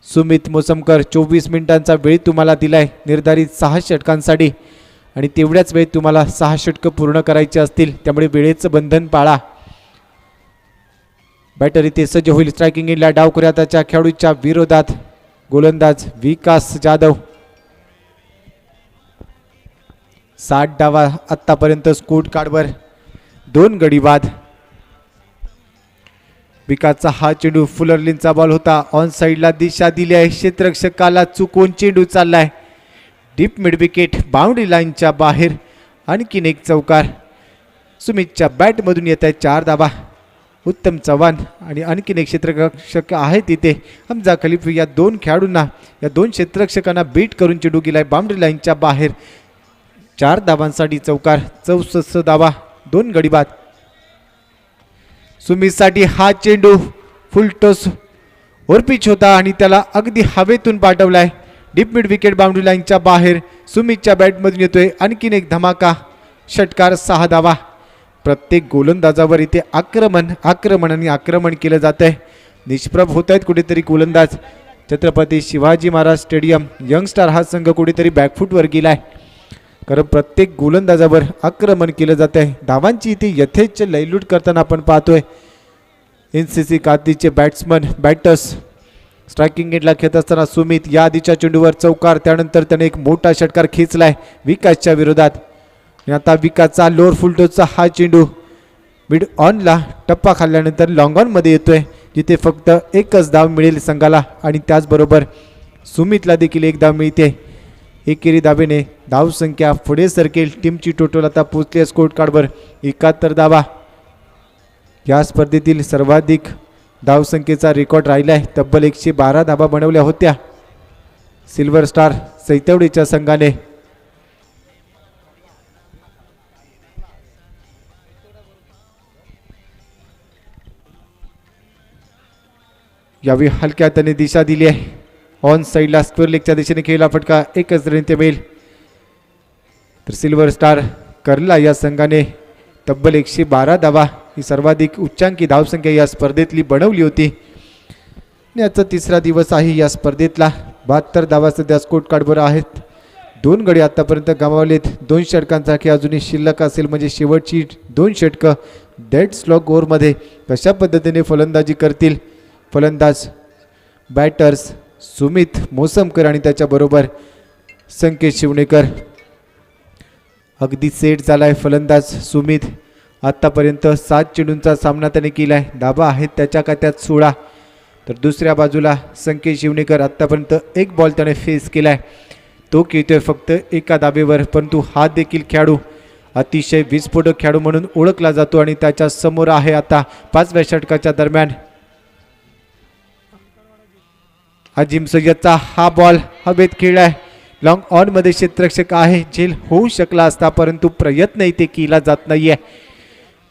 सुमित मोसमकर. 24 मिनिटांचा वेळ तुम्हाला दिलाय निर्धारित 6 षटकांसाठी आणि तेवढ्याच वेळेत तुम्हाला 6 षटकं पूर्ण करायची असतील, त्यामुळे वेळेचं बंधन पाळा. बॅटर इथे सज्ज होईल. स्ट्रायकिंग एंडला डाव त्याच्या खेळाडूच्या विरोधात गोलंदाज विकास जाधव. 60 डावा आतापर्यंत स्कोर कार्डवर. 2 गडी बाद. विकासचा हा चेंडू फुलरलिनचा बॉल होता. ऑन साईडला दिशा दिली आहे. क्षेत्ररक्षकाला चुकवून चेंडू चाललाय डीप मिड विकेट बाउंड्री लाईनच्या बाहेर. आणखीन एक चौकार. सुमितच्या बॅटमधून येत आहे 4 धावा. उत्तम चव्हाण आणि आणखीन एक क्षेत्ररक्षक आहे तिथे हमजा खलीफ. या 2 खेळाडूंना या 2 क्षेत्ररक्षकांना बीट करून चेंडू गेलाय बाउंड्री लाईनच्या बाहेर. 4 धावांसाठी चौकार. 64 धावा. 2 गडी बाद. सुमितसाठी हा चेंडू फुलटॉस ओरपिच होता आणि त्याला अगदी हवेतून पाठवलाय डीप मिड विकेट बाउंड्री लाईनच्या बाहेर. सुमितच्या बॅटमधून येतोय आणखीन एक धमाका षटकार. 6 धावा. प्रत्येक गोलंदाजावर इथे आक्रमण केलं जात आहे. निष्प्रभ होत आहेत कुठेतरी गोलंदाज. छत्रपती शिवाजी महाराज स्टेडियम यंगस्टार हा संघ कुठेतरी बॅकफूटवर गेलाय, कारण प्रत्येक गोलंदाजावर आक्रमण केलं जात आहे. धावांची इथे यथेच्छ लयलूट करताना आपण पाहतोय. NCC कातळीचे बॅटर्स स्ट्रायकिंग एंडला खेळत असताना सुमित या आधीच्या चेंडूवर चौकार. त्यानंतर त्याने एक मोठा षटकार खेचलाय विकासच्या विरोधात. आता विकासचा लोअर फुलटॉसचा हा चेंडू मिड ऑनला टप्पा खाल्ल्यानंतर लॉंग ऑनमध्ये येतोय, जिथे फक्त एकच धाव मिळेल संघाला आणि त्याचबरोबर सुमितला देखील एक धाव मिळते. एकेरी धावेने धावसंख्या पुढे सरकेल. टीमची टोटल आता पोहोचली स्कोर कार्डवर 71 धावा. या स्पर्धेतील सर्वाधिक धावसंख्येचा रेकॉर्ड राहिला आहे. तब्बल 112 धावा बनवल्या होत्या सिल्वर स्टार सैतवडीच्या संघाने. यावेळी हलक्या त्याने दिशा दिली आहे. ऑन साईडला स्क्वेअर लेगच्या दिशेने खेळला फटका. एकच रन ते मिळेल. तर सिल्वर स्टार करला या संघाने तब्बल 112 धावा ही सर्वाधिक उच्चांकी धावसंख्या या स्पर्धेतली बनवली होती. याचा 3रा दिवस आहे या स्पर्धेतला. 72 धावा सध्या स्कोर कार्डवर आहेत. 2 गडी आतापर्यंत गमावलेत. 2 षटकांचा खेळ अजूनही शिल्लक असेल, म्हणजे शेवटची 2 षटकं डेड स्लॉग ओव्हरमध्ये कशा पद्धतीने फलंदाजी करतील फलंदाज बॅटर्स सुमित मोसमकर आणि त्याच्याबरोबर संकेत शिवणेकर. अगदी सेट झालाय फलंदाज सुमित. आतापर्यंत 7 चेंडूंचा सामना त्याने केलाय. धाबा आहेत त्याच्या खात्यात 16. तर दुसऱ्या बाजूला संकेत शिवणेकर आतापर्यंत 1 बॉल त्याने फेस केलाय. तो खेळतोय फक्त एका धाबेवर, परंतु हा देखील खेळाडू अतिशय विस्फोटक खेळाडू म्हणून ओळखला जातो आणि त्याच्या समोर आहे आता 5व्या षटकाच्या दरम्यान अजिम सय्यदचा हा बॉल हवेत खेळलाय. लॉंग ऑन मध्ये क्षेत्ररक्षक आहे. झेल होऊ शकला असता, परंतु प्रयत्न इथे केला जात नाहीये.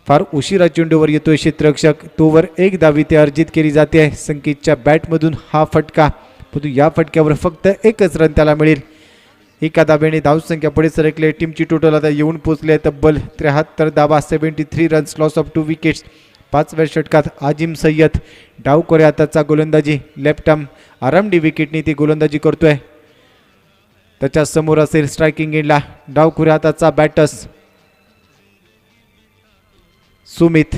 फार उशिरा चेंडूवर येतोय क्षेत्ररक्षक. तोवर 1 धाव इथे अर्जित केली जाते आहे. संकेतच्या बॅटमधून हा फटका, परंतु या फटक्यावर फक्त 1च रन त्याला मिळेल. एका धाब्याने धावसंख्या पुढे सरकले. टीमची टोटल आता येऊन पोहोचले तब्बल 73 धावा. 73 रन्स. Loss of 2 wickets. 5व्या षटकात अजिम सय्यद डावखोऱ्या हाताचा गोलंदाजी. लेफ्ट आर्म आरामडी विकेटने ती गोलंदाजी करतोय. त्याच्या समोर असेल स्ट्रायकिंग एंडला डावखोऱ्या हाताचा बॅटर्स सुमित.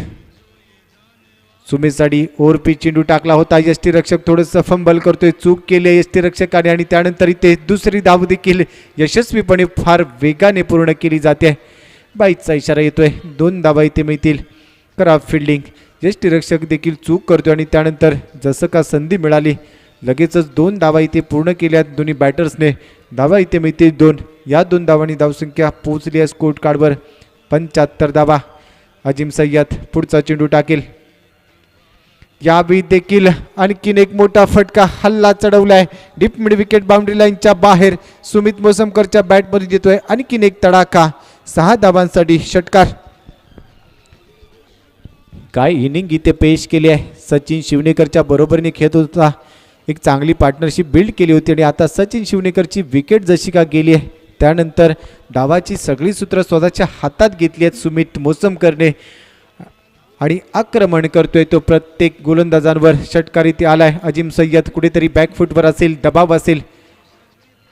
सुमितसाठी ओरपी चेंडू टाकला होता. यष्टीरक्षक थोडंसं फंबल करतोय. चूक केली यष्टीरक्षकाने आणि त्यानंतर इथे दुसरी धाव देखील यशस्वीपणे फार वेगाने पूर्ण केली जाते. बाईचा इशारा येतोय. 2 धावा इथे मिळतील. खराब फिल्डिंग. यष्टीरक्षक देखील चूक करतोय आणि त्यानंतर जसं का संधी मिळाली लगेचच 2 धावा इथे पूर्ण केल्यात दोन्ही बॅटर्सने. धावा इथे मिळते 2. या 2 धावांनी धावसंख्या पोहोचली आहे स्कोर कार्डवर 75 धावा. अजिम सय्यद पुढचा चेंडू टाकेल. यावेळी देखील आणखीन एक मोठा फटका हल्ला चढवलाय. डीप मिड विकेट बाउंड्री लाईनच्या बाहेर सुमित मोसमकरच्या बॅटमध्ये देतोय आणखीन एक तडाखा. 6 धावांसाठी षटकार. काय इनिंग इथे पेश केली आहे. सचिन शिवनेकरच्या बरोबरीने खेळत होता. एक चांगली पार्टनरशिप बिल्ड केली होती आणि आता सचिन शिवनेकरची विकेट जशी का गेली आहे त्यानंतर डावाची सगळी सूत्र स्वतःच्या हातात घेतली आहेत सुमित मोसमकरने आणि आक्रमण करतोय तो प्रत्येक गोलंदाजांवर. षटकार इथे आलाय. अजिम सय्यद कुठेतरी बॅकफुटवर असेल, दबाव असेल,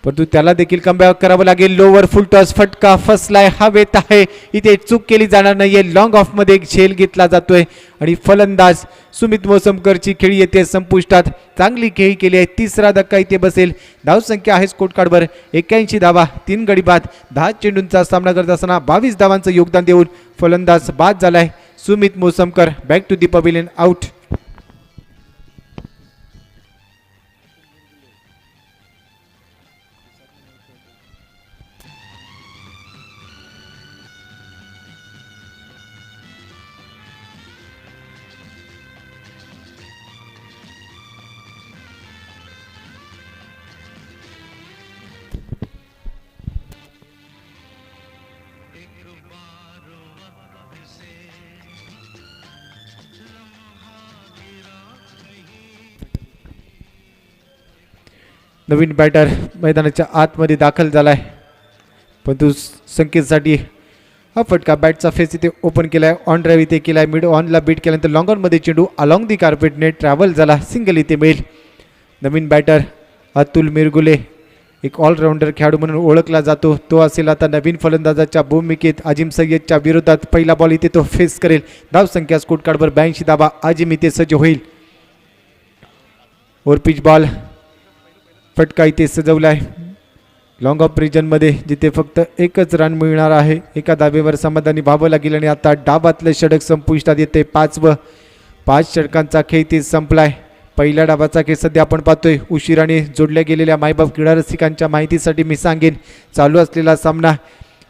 परंतु त्याला देखील कमबॅक करावं लागेल. लोवर फुल टॉस फटका फसलाय. हवेत आहे. इथे चूक केली जाणार नाहीये. लॉंग ऑफ मध्ये एक झेल घेतला जातोय आणि फलंदाज सुमित मोसमकरची खेळी येते संपुष्टात. चांगली खेळी केली आहे. 3रा धक्का इथे बसेल. धावसंख्या आहे स्कोर कार्डवर 81 धावा. 3 गडी बाद. 10 चेंडूंचा सामना करत असताना 22 धावांचं योगदान देऊन फलंदाज बाद झालाय. Sumit Mosamkar back to the pavilion out. नवीन बॅटर मैदानाच्या आतमध्ये दाखल झालाय परंतु संकेतसाठी हा फटका. बॅटचा फेस इथे ओपन केलाय. ऑन ड्राईव्ह इथे केलाय. मिड ऑनला बीट केल्यानंतर लॉंग ऑनमध्ये चेंडू अलॉंग दी कार्पेटने ट्रॅव्हल झाला. सिंगल इथे मिळेल. नवीन बॅटर अतुल मिरगुले एक ऑलराऊंडर खेळाडू म्हणून ओळखला जातो. तो असेल आता नवीन फलंदाजाच्या भूमिकेत. अजिम सय्यदच्या विरोधात पहिला बॉल इथे तो फेस करेल. धावसंख्या स्कोर कार्डवर 82 धावा. अजिम इथे सज्ज होईल. ओव्हर पिच बॉल फटका इथे सजवलाय. लॉंग ऑफ रिजनमध्ये जिथे फक्त एकच रन मिळणार आहे. एका धावेवर समाधानी व्हावं लागेल आणि आता डाबातलं षटक संपुष्टात येते. 5 षटकांचा खेळ इथे संपलाय. पहिल्या डावाचा खेळ सध्या आपण पाहतोय. उशिराने जोडल्या गेलेल्या मायबाप क्रीडा रसिकांच्या माहितीसाठी मी सांगेन चालू असलेला सामना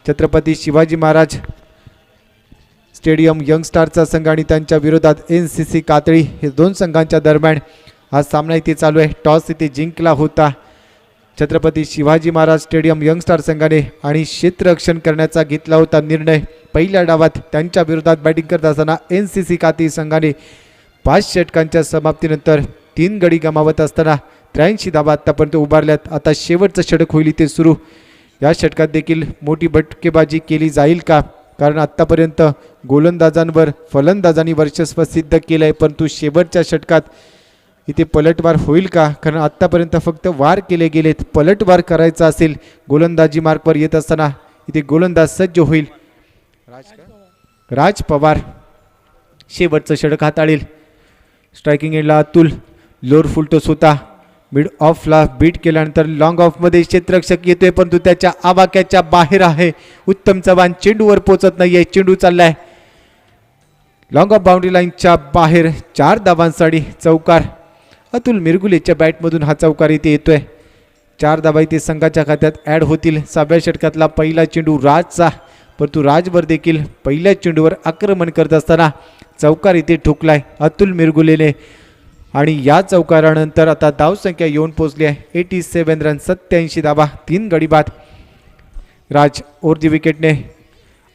छत्रपती शिवाजी महाराज स्टेडियम यंगस्टारचा संघ आणि त्यांच्या विरोधात NCC कातळी हे 2 संघांच्या दरम्यान हा सामना इथे चालू आहे. टॉस इथे जिंकला होता छत्रपती शिवाजी महाराज स्टेडियम यंगस्टार संघाने आणि क्षेत्ररक्षण करण्याचा घेतला होता निर्णय. पहिल्या डावात त्यांच्या विरोधात बॅटिंग करत असताना NCC कातळी संघाने 5 षटकांच्या समाप्तीनंतर 3 गडी गमावत असताना 83 धावा आतापर्यंत उभारल्यात. आता शेवटचं षटक होईल इथे सुरू. या षटकात देखील मोठी भटकेबाजी केली जाईल का, कारण आत्तापर्यंत गोलंदाजांवर फलंदाजांनी वर्चस्व सिद्ध केलं आहे, परंतु शेवटच्या षटकात इथे पलटवार होईल का, कारण आत्तापर्यंत फक्त वार केले गेलेत. पलटवार करायचा असेल गोलंदाजी मार्कवर येत असताना इथे गोलंदाज सज्ज होईल. राज पवार शेवटचं षटक हाताळेल. स्ट्रायकिंग एंडला अतुल. लोअर फुल टॉस होता. मिड ऑफला बीट केल्यानंतर लॉंग ऑफमध्ये क्षेत्ररक्षक येतोय, परंतु त्याच्या आवाक्याच्या बाहेर आहे. उत्तम चव्हाण चेंडूवर पोहोचत नाहीये. चेंडू चाललाय लॉंग ऑफ बाउंड्री लाईनच्या बाहेर. 4 धावांसाठी चौकार. अतुल मिरगुलेच्या बॅटमधून हा चौकार इथे येतोय. 4 धावा इथे संघाच्या खात्यात ॲड होतील. 6व्या षटकातला पहिला चेंडू राजचा, परंतु राजवर देखील पहिल्या चेंडूवर आक्रमण करत असताना चौकार इथे ठोकलाय अतुल मिरगुलेने आणि या चौकारानंतर आता धावसंख्या येऊन पोहोचली आहे 87 रन, 87 धावा, 3 गडी बाद. राज ओव्हर दी विकेटने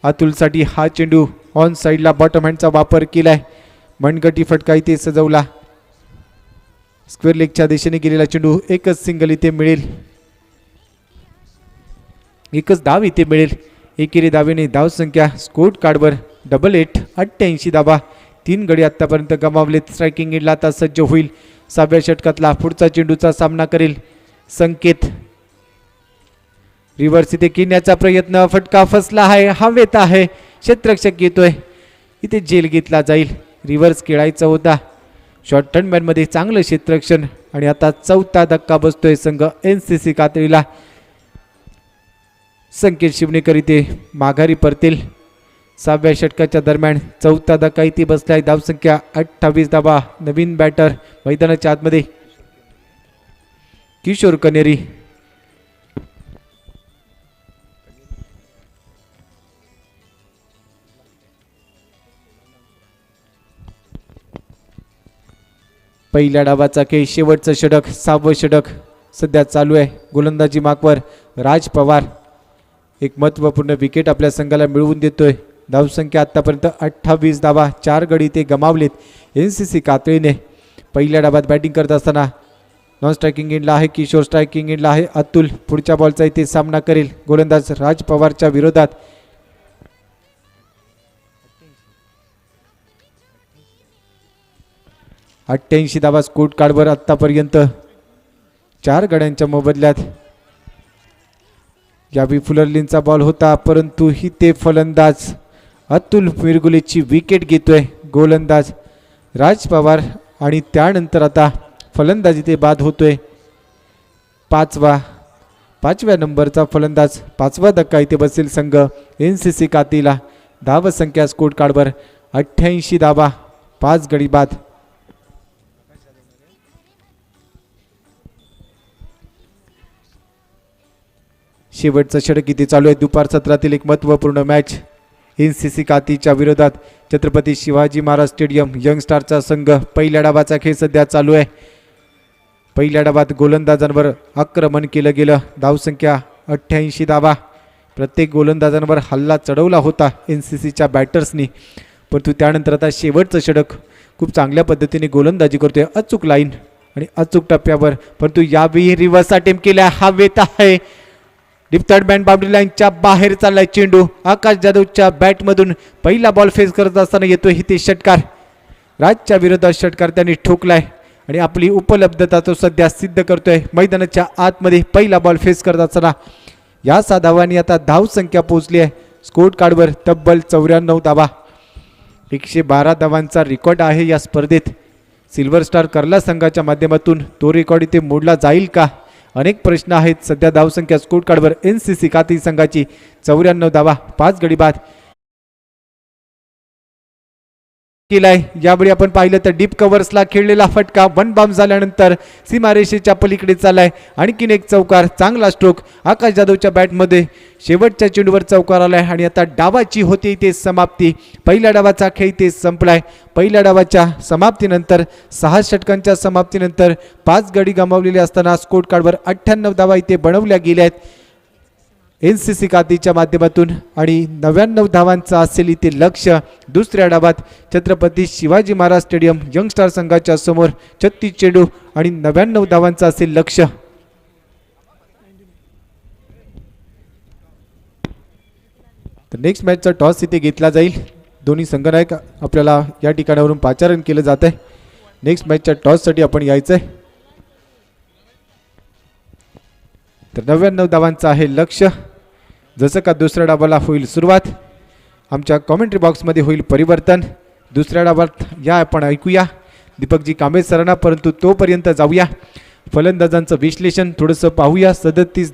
अतुलसाठी हा चेंडू ऑन साईडला बॉटम हँडचा वापर केलाय. मनगटी फटका इथे सजवला. स्क्वेअर लेगच्या दिशेने गेलेला चेंडू. एकच सिंगल इथे मिळेल. एकच धाव इथे मिळेल. एकेरी धावेने धावसंख्या स्कोर कार्डवर 88, 88 धावा, 3 गडी आतापर्यंत गमावलेत. स्ट्रायकिंग एंडला आता सज्ज होईल. 6व्या षटकातला पुढचा चेंडूचा सामना करेल संकेत. रिव्हर्स इथे किण्याचा प्रयत्न. फटका फसला आहे. हवेत आहे. क्षेत्ररक्षक येतोय. इथे जेल घेतला जाईल. रिव्हर्स खेळायचा होता. शॉर्ट टर्नमॅनमध्ये चांगलं क्षेत्ररक्षण आणि आता 4था धक्का बसतोय संघ NCC कातळीला. संकेत शिवनेकर इथे माघारी परतील. 6व्या षटकाच्या दरम्यान चौथा धक्का इथे बसलाय. धावसंख्या 28 धावा. नवीन बॅटर मैदानाच्या आतमध्ये किशोर कनेरी. पहिल्या डावाचा खेळ शेवटचं षटक 6वं षटक सध्या चालू आहे. गोलंदाजी मार्कवर राज पवार एक महत्त्वपूर्ण विकेट आपल्या संघाला मिळवून देतोय. धावसंख्या आतापर्यंत 28 धावा. 4 गडी ते गमावलेत NCC कातळीने. पहिल्या डावात बॅटिंग करत असताना नॉन स्ट्रायकिंग एंडला आहे किशोर, स्ट्रायकिंग एंडला आहे अतुल. पुढच्या बॉलचा इथे सामना करेल गोलंदाज राज पवारच्या विरोधात. 88 धावा स्कोर कार्डवर आतापर्यंत 4 गड्यांच्या मोबदल्यात. यावेळी फुलरलींचा बॉल होता परंतु ही ते फलंदाज अतुल मिरगुलेची विकेट घेतोय गोलंदाज राज पवार. आणि त्यानंतर आता फलंदाजी ते बाद होतोय. 5व्या नंबरचा फलंदाज. 5वा धक्का इथे बसेल संघ NCC कातीला. धावसंख्या स्कोर कार्डवर 88 धावा. 5 गडी बाद. शेवटचं षटक इथे चालू आहे. दुपार सत्रातील एक महत्त्वपूर्ण मॅच NCC कातीच्या विरोधात छत्रपती शिवाजी महाराज स्टेडियम यंगस्टारचा संघ. पहिल्या डावाचा खेळ सध्या चालू आहे. पहिल्या डावात गोलंदाजांवर आक्रमण केलं गेलं. धावसंख्या 88 धावा. प्रत्येक गोलंदाजांवर हल्ला चढवला होता NCCच्या बॅटर्सनी. परंतु त्यानंतर आता शेवटचं षटक खूप चांगल्या पद्धतीने गोलंदाजी करतोय. अचूक लाईन आणि अचूक टप्प्यावर. परंतु यावेळी रिव्हर्स अटेम्प्ट केल्या. हवेत आहे. डीप थर्ड मॅन बाउंड्री लाईनच्या बाहेर चाललाय चेंडू. आकाश जाधवच्या बॅटमधून पहिला बॉल फेस करत असताना येतोय हिते षटकार. राजच्या विरोधात षटकार त्यांनी ठोकलाय आणि आपली उपलब्धता तो सध्या सिद्ध करतोय. मैदानाच्या आतमध्ये पहिला बॉल फेस करत असताना या 6 धावांनी आता धावसंख्या पोहोचली आहे स्कोर कार्डवर तब्बल 94 धावा. 112 धावांचा रेकॉर्ड आहे या स्पर्धेत. सिल्वर स्टार कर्ला संघाच्या माध्यमातून तो रेकॉर्ड इथे मोडला जाईल का? अनेक प्रश्न आहेत. सध्या धावसंख्या स्कोर कार्डवर NCC काती संघाची 94 धावा. 5 गडी बाद केलाय. यावेळी आपण पाहिलं तर डीप कव्हर्सला खेळलेला फटका 1 बाउन्स झाल्यानंतर सीमारेषेच्या पलीकडे चाललाय. आणखीन एक चौकार. चांगला स्ट्रोक आकाश जाधवच्या बॅटमध्ये. शेवटच्या चेंडूवर चौकार आलाय आणि आता डावाची होती इथे समाप्ती. पहिल्या डावाचा खेळ इथे संपलाय. पहिल्या डावाच्या समाप्तीनंतर 6 षटकांच्या समाप्तीनंतर 5 गडी गमावलेले असताना स्कोर कार्डवर 98 धावा इथे बनवल्या गेल्या आहेत NCC कातीच्या माध्यमातून. आणि 99 धावांचा असेल इथे लक्ष. दुसऱ्या डावात छत्रपती शिवाजी महाराज स्टेडियम यंगस्टार संघाच्या समोर 36 चेंडू आणि 99 धावांचा असेल लक्ष. तर नेक्स्ट मॅचचा टॉस इथे घेतला जाईल. दोन्ही संघनायक आपल्याला या ठिकाणावरून पाचारण केलं जात आहे. नेक्स्ट मॅचच्या टॉससाठी आपण यायचं आहे. तर 99 धावांचं आहे लक्ष. जसं का दुसऱ्या डावाला होईल सुरुवात आमच्या कॉमेंट्री बॉक्समध्ये होईल परिवर्तन. दुसऱ्या डावात या आपण ऐकूया दीपकजी कांबळे सरांना. परंतु तोपर्यंत जाऊया फलंदाजांचं विश्लेषण थोडंसं पाहूया. 37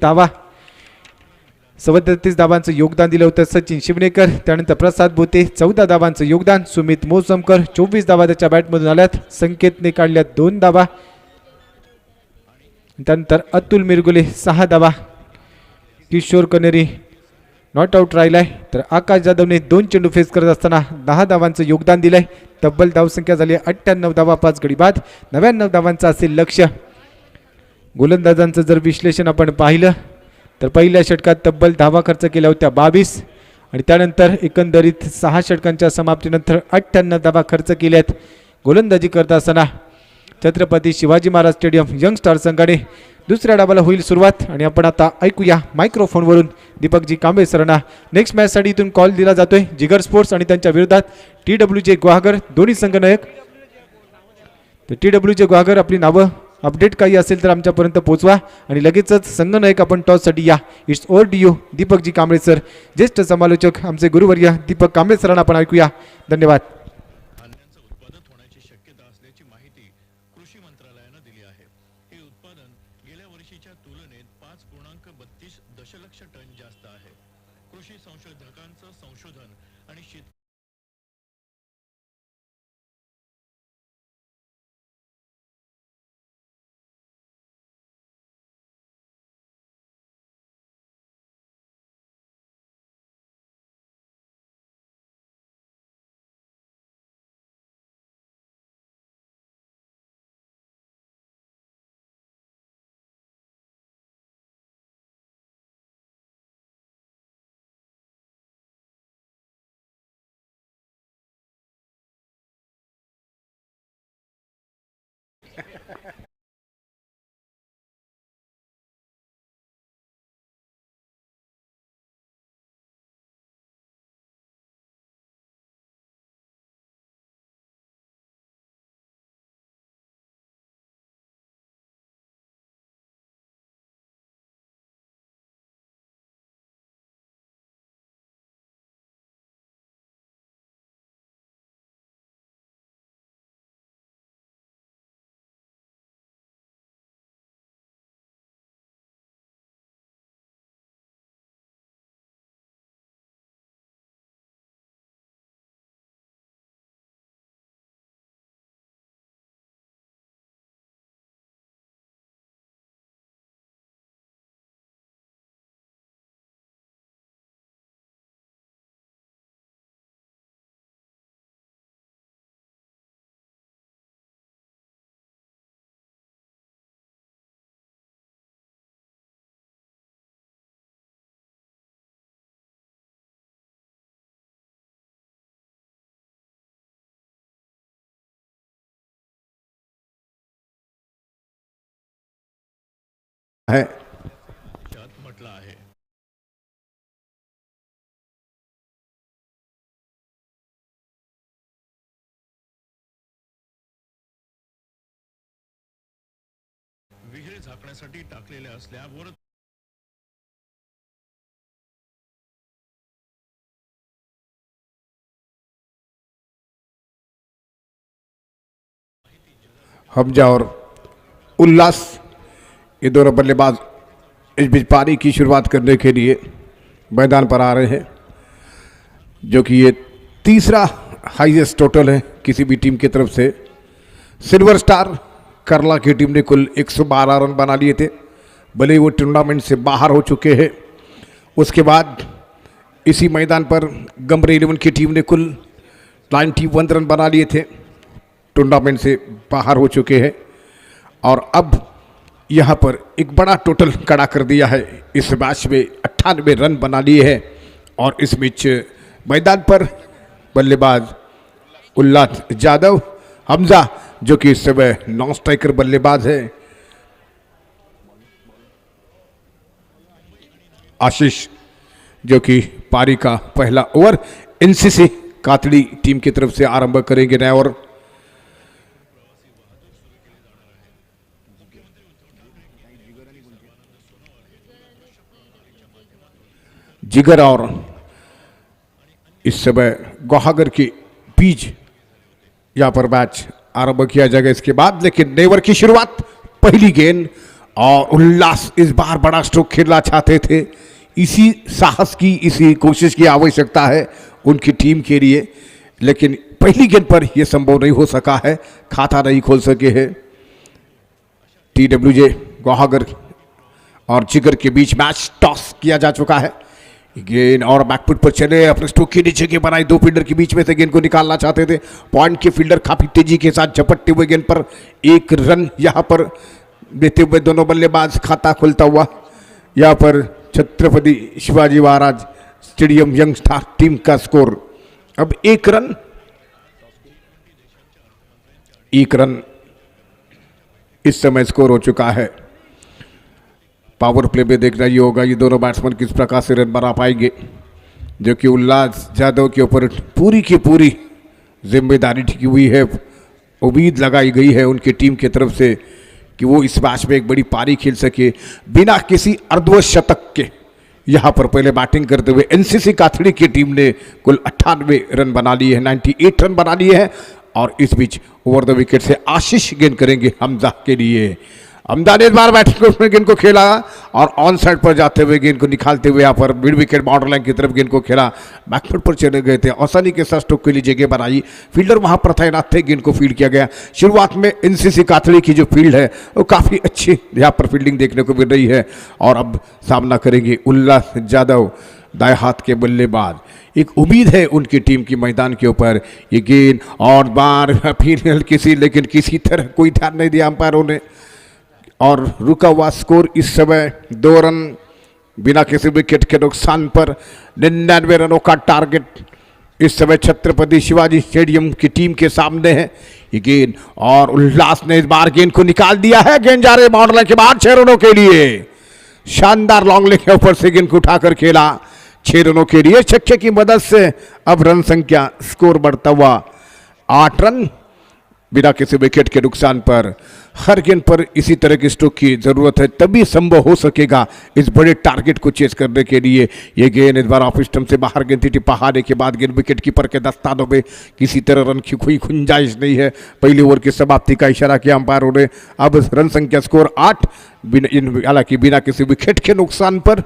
धावांचं योगदान दिलं होतं सचिन शिवनेकर. त्यानंतर प्रसाद भोते 14 धावांचं योगदान. सुमित मोसमकर 24 धावा त्याच्या बॅटमधून आल्यात. संकेतने काढल्यात 2 धावा. त्यानंतर अतुल मिरगुले 6 धावा. किशोर कनेरी नॉट आउट राहिलाय. तर आकाश जाधवने 2 चेंडू फेस करत असताना 10 धावांचं योगदान दिलंय. तब्बल धावसंख्या झाली 98 धावा. 5 गडी बाद. 99 धावांचं असेल लक्ष. गोलंदाजांचं जर विश्लेषण आपण पाहिलं तर पहिल्या षटकात तब्बल धावा खर्च केल्या होत्या 22 आणि त्यानंतर एकंदरीत 6 षटकांच्या समाप्तीनंतर 98 धावा खर्च केल्यात. गोलंदाजी करत असताना छत्रपती शिवाजी महाराज स्टेडियम यंगस्टार संघाने. दुसऱ्या डावाला होईल सुरुवात आणि आपण आता ऐकूया मायक्रोफोनवरून दीपकजी कांबळे सरांना. नेक्स्ट मॅचसाठी इथून कॉल दिला जातोय जिगर स्पोर्ट्स आणि त्यांच्या विरोधात TWJ गुहागर दोन्ही संघनायक. तर TWJ गुहागर आपली नावं अपडेट काही असेल तर आमच्यापर्यंत पोहोचवा आणि लगेचच संघनायक आपण टॉससाठी या. It's over to you Deepakji Kamble sir. ज्येष्ठ समालोचक आमचे गुरुवर्य दीपक कांबळे सरांना आपण ऐकूया. धन्यवाद. दशलक्ष टन जास्त आहे. कृषी संशोधकांचं संशोधन है विहीर झाकण्यासाठी टाकलेल्या स्लॅबवर हमजा और उल्लास ये दोनों बल्लेबाज इस बीच पारी की शुरुआत करने के लिए मैदान पर आ रहे हैं, जो कि ये तीसरा हाईएस्ट टोटल है किसी भी टीम की तरफ से। सिल्वर स्टार केरला की टीम ने कुल 112 रन बना लिए थे, भले ही वो टूर्नामेंट से बाहर हो चुके हैं। उसके बाद इसी मैदान पर गंबरे 11 की टीम ने कुल 91 रन बना लिए थे, टूर्नामेंट से बाहर हो चुके हैं। और अब यहाँ पर एक बड़ा टोटल खड़ा कर दिया है, इस मैच में 98 रन बना लिए हैं। और इस बीच मैदान पर बल्लेबाज उल्लास यादव, हमजा जो कि इस समय नॉन स्ट्राइकर बल्लेबाज है, आशीष जो कि पारी का पहला ओवर एनसीसी कातड़ी टीम की तरफ से आरंभ करेंगे नया ओवर। जिगर और इस समय गुहागर के बीच यहां पर मैच आरंभ किया जाएगा इसके बाद। लेकिन नेवर की शुरुआत, पहली गेंद, और उल्लास इस बार बड़ा स्ट्रोक खेलना चाहते थे। इसी साहस की, इसी कोशिश की आवश्यकता है उनकी टीम के लिए, लेकिन पहली गेंद पर यह संभव नहीं हो सका है, खाता नहीं खोल सके हैं। TWJ गुहागर और जिगर के बीच मैच टॉस किया जा चुका है। गेंद और बैकफुट पर चले, अपने स्ट्रोक के नीचे की बनाई, दो फील्डर के बीच में से गेंद को निकालना चाहते थे। पॉइंट के फील्डर काफी तेजी के साथ झपटते हुए गेंद पर एक रन यहां पर देते हुए दोनों बल्लेबाज खाता खुलता हुआ। यहां पर Chhatrapati Shivaji Maharaj stadium young star team का स्कोर अब एक रन इस समय स्कोर हो चुका है। पावर प्ले में देखना ये होगा ये दोनों बैट्समैन किस प्रकार से रन बना पाएंगे, जो कि उल्लास यादव के ऊपर पूरी की पूरी जिम्मेदारी टिकी हुई है। उम्मीद लगाई गई है उनकी टीम की तरफ से कि वो इस मैच में एक बड़ी पारी खेल सके बिना किसी अर्धशतक के। यहाँ पर पहले बैटिंग करते हुए एनसीसी काथड़ी की टीम ने कुल 98 रन बना लिए हैं, 98 रन बना लिए हैं। और इस बीच ओवर द विकेट से आशीष गेंद करेंगे हमजा के लिए। हमजा ने इस बार बैटिंग में गेंद को खेला और ऑन साइड पर जाते हुए गेंद को निकालते हुए यहाँ पर मिड विकेट बॉर्डर लाइन की तरफ गेंद को खेला, बैकफुट पर चले गए थे, आसानी के साथ स्ट्रोक के लिए जगह बनाई, फील्डर वहां पर तैनात थे, गेंद को फील्ड किया गया। शुरुआत में एनसीसी काथड़ी की जो फील्ड है वो काफ़ी अच्छी यहाँ पर फील्डिंग देखने को मिल रही है। और अब सामना करेंगे उल्लास यादव, दाएं हाथ के बल्लेबाज। एक उम्मीद है उनकी टीम की मैदान के ऊपर, ये गेंद और बार फिर लेकिन किसी तरह कोई ध्यान नहीं दिया अंपायरों ने और रुका हुआ स्कोर इस समय 2 रन बिना किसी विकेट के नुकसान पर। 99 रनों का टारगेट इस समय छत्रपति शिवाजी स्टेडियम की टीम के सामने है। ये गेंद और उल्लास ने इस बार गेंद को निकाल दिया है, गेंद जा रहे बाउंड्री के बाद 6 रनों के लिए। शानदार लॉन्ग लेग के ऊपर से गेंद को उठाकर खेला 6 रनों के लिए। छक्के की मदद से अब रन संख्या स्कोर बढ़ता हुआ 8 रन बिना किसी विकेट के नुकसान पर। हर गेंद पर इसी तरह की स्ट्रोक की जरूरत है, तभी संभव हो सकेगा इस बड़े टारगेट को चेस करने के लिए। ये गेंद इस बार ऑफ स्टंप से बाहर गेंद थी, टिप्पा हारने के बाद गेंद विकेट कीपर के दस्तानों में किसी तरह रन की कोई गुंजाइश नहीं है। पहली ओवर की समाप्ति का इशारा किया अंपायरों ने। अब रन संख्या स्कोर 8, हालांकि बिना किसी विकेट के नुकसान पर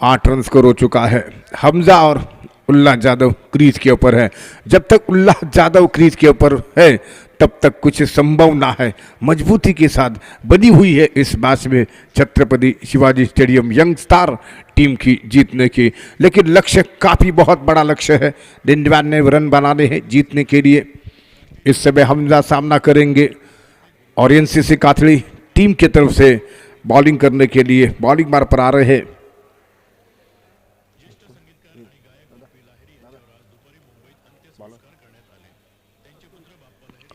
8 रन स्कोर हो चुका है। हमजा और उल्लास यादव क्रीज के ऊपर है। जब तक उल्लास यादव क्रीज के ऊपर है तब तक कुछ संभावना है, मजबूती के साथ बनी हुई है इस मैच में Chhatrapati Shivaji stadium young star team की जीतने की। लेकिन लक्ष्य काफ़ी बहुत बड़ा लक्ष्य है, 99 रन बनाने हैं जीतने के लिए। इस समय हमजा सामना करेंगे और एनसीसी काथड़ी टीम की तरफ से बॉलिंग करने के लिए बॉलिंग मार पर आ रहे हैं।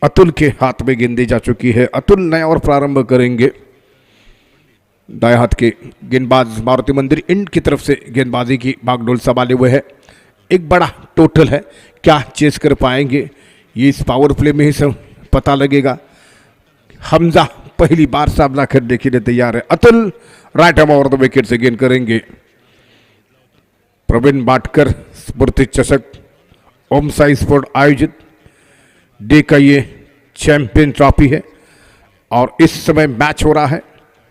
अतुल के हाथ में गेंद दी जा चुकी है, अतुल नया और प्रारंभ करेंगे। दाएं हाथ के गेंदबाज मारुति मंदिर इंड की तरफ से गेंदबाजी की भागडोल संभाले हुए है। एक बड़ा टोटल है, क्या चेस कर पाएंगे ये इस पावर प्ले में ही सब पता लगेगा। हमजा पहली बार सामना करने के लिए तैयार है। Atul right arm over the wicket से गेंद करेंगे। प्रवीण बाटकर स्मृति चषक ओमसाई स्पोर्ट आयोजित डे का ये चैंपियन ट्रॉफी है और इस समय मैच हो रहा है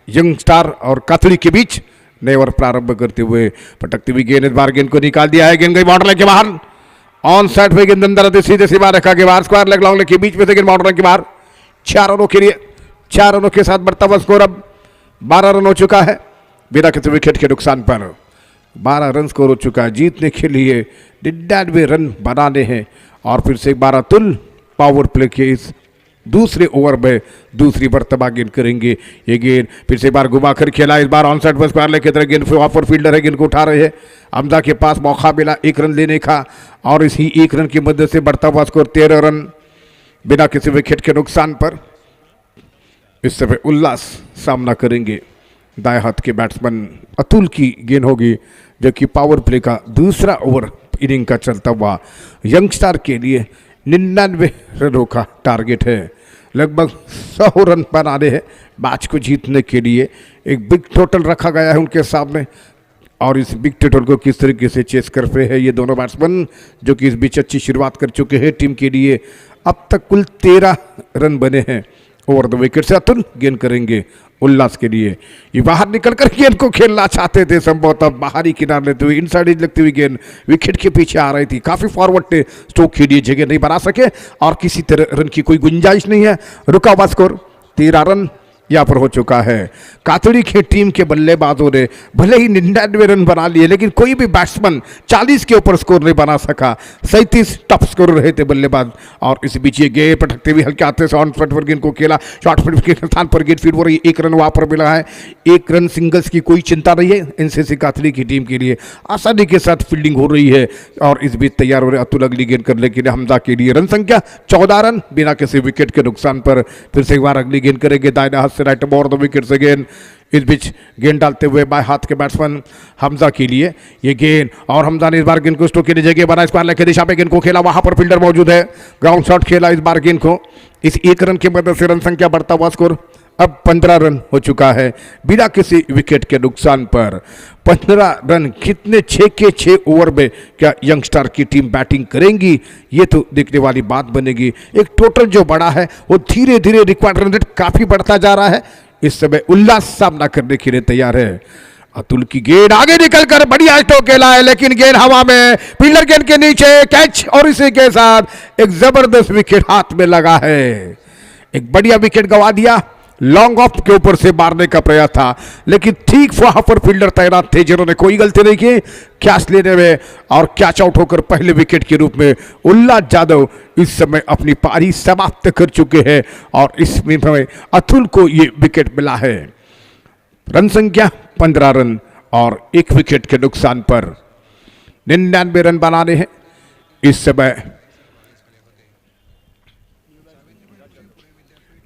यंग स्टार और काथड़ी के बीच। नए ओवर प्रारंभ करते हुए पटकती हुई गेंद, इस बार गेंद को निकाल दिया है, गेंद गई बाउंड्री के बाहर। ऑन साइड पे गेंद अंदर आते सीधे सीमा रखा के बाहर, स्क्वायर लेग लॉन्ग लेग के बीच में से गेंद बाउंड्री के बाहर। 4 रनों के लिए, 4 रनों के साथ बढ़ता हुआ स्कोर अब 12 रन हो चुका है बिना किसी विकेट के नुकसान पर। 12 रन स्कोर हो चुका है। जीतने के लिए 99 रन बनाने हैं और फिर से एक बार अतुल पावर प्ले के इस दूसरे ओवर में दूसरी मर्तबा गेंद करेंगे। ये गेंद फिर से एक बार घुमा कर खेला, इस बार ऑन साइड पर स्क्वायर लेग की तरह गेंद वहां पर फील्डर है, गेंद को उठा रहे हैं। हमजा के पास मौका मिला 1 रन लेने का और इसी 1 रन की मदद से बढ़ता हुआ स्कोर 13 रन बिना किसी विकेट के नुकसान पर। इस समय उल्लास सामना करेंगे। दाएं हाथ के बैट्समैन अतुल की गेंद होगी जो कि पावर प्ले का दूसरा ओवर इनिंग का चलता हुआ यंगस्टार के लिए 99 रनों का टारगेट है। लगभग 100 रन बनाने हैं मैच को जीतने के लिए। एक बिग टोटल रखा गया है उनके सामने और इस बिग टोटल को किस तरीके से चेस कर रहे हैं ये दोनों बैट्समैन जो कि इस बीच अच्छी शुरुआत कर चुके हैं टीम के लिए। अब तक कुल 13 रन बने हैं ओवर द विकेट से। अतुल गेंद करेंगे उल्लास के लिए, ये बाहर निकलकर गेंद को खेलना चाहते थे, संभवतः बाहरी किनारे लेते हुए इनसाइड एज लगती हुई गेंद विकेट के पीछे आ रही थी, काफी फॉरवर्ड थे, स्ट्रोक के लिए जगह नहीं बना सके और किसी तरह रन की कोई गुंजाइश नहीं है। रुका हुआ स्कोर 13 रन यहाँ पर हो चुका है। काथड़ी की टीम के बल्लेबाजों ने भले ही 99 रन बना लिए लेकिन कोई भी बैट्समैन 40 के ऊपर स्कोर नहीं बना सका। 37 टॉप स्कोर रहे थे बल्लेबाज और इस बीच ये गेंद पटकते हुए हल्के हाथ से ऑन फट पर गेंद को खेला, शॉर्ट फट के स्थान पर गेंद फील्ड हो रही, 1 रन वहां पर मिला है। 1 रन सिंगल्स की कोई चिंता नहीं है एनसीसी काथड़ी की टीम के लिए, आसानी के साथ फील्डिंग हो रही है और इस बीच तैयार हो रहे अतुल अगली गेंद करने के लिए हमजा के लिए। रन संख्या 14 रन बिना किसी विकेट के नुकसान पर। फिर से एक बार अगली गेंद करेंगे दाहिने हाथ से राइट ओवर द विकेट से गेंद, इस बीच गेंद डालते हुए बाएं हाथ के बैट्समैन हमजा के लिए ये गेंद और हमजा ने इस बार गेंद को स्ट्रोक के लिए जगह बना, स्क्वायर लेग की दिशा पे गेंद को खेला, वहां पर फील्डर मौजूद है, ग्राउंड शॉट खेला इस बार गेंद को। इस 1 रन की मदद से रन संख्या बढ़ता हुआ स्कोर अब 15 रन हो चुका है बिना किसी विकेट के नुकसान पर। 15 रन कितने 6 के 6 ओवर में क्या यंगस्टार की टीम बैटिंग करेंगी, ये तो देखने वाली बात बनेगी। एक टोटल जो बड़ा है वो धीरे धीरे रिक्वायर्ड रन रेट काफी बढ़ता जा रहा है। इस समय उल्लास सामना करने के लिए तैयार है। अतुल की गेंद आगे निकलकर बढ़िया स्ट्रोक खेला है, लेकिन गेंद हवा में, फील्डर गेंद के नीचे कैच, और इसी के साथ एक जबरदस्त विकेट हाथ में लगा है। एक बढ़िया विकेट गवा दिया। लॉन्ग ऑफ के ऊपर से मारने का प्रयास था, लेकिन ठीक वहां पर फील्डर तैनात थे जिन्होंने कोई गलती नहीं की कैच लेने में, और कैच आउट होकर पहले विकेट के रूप में उल्लास यादव इस समय अपनी पारी समाप्त कर चुके हैं, और इसमें अतुल को ये विकेट मिला है। रन संख्या 15 रन और 1 विकेट के नुकसान पर 99 रन बनाने हैं। इस समय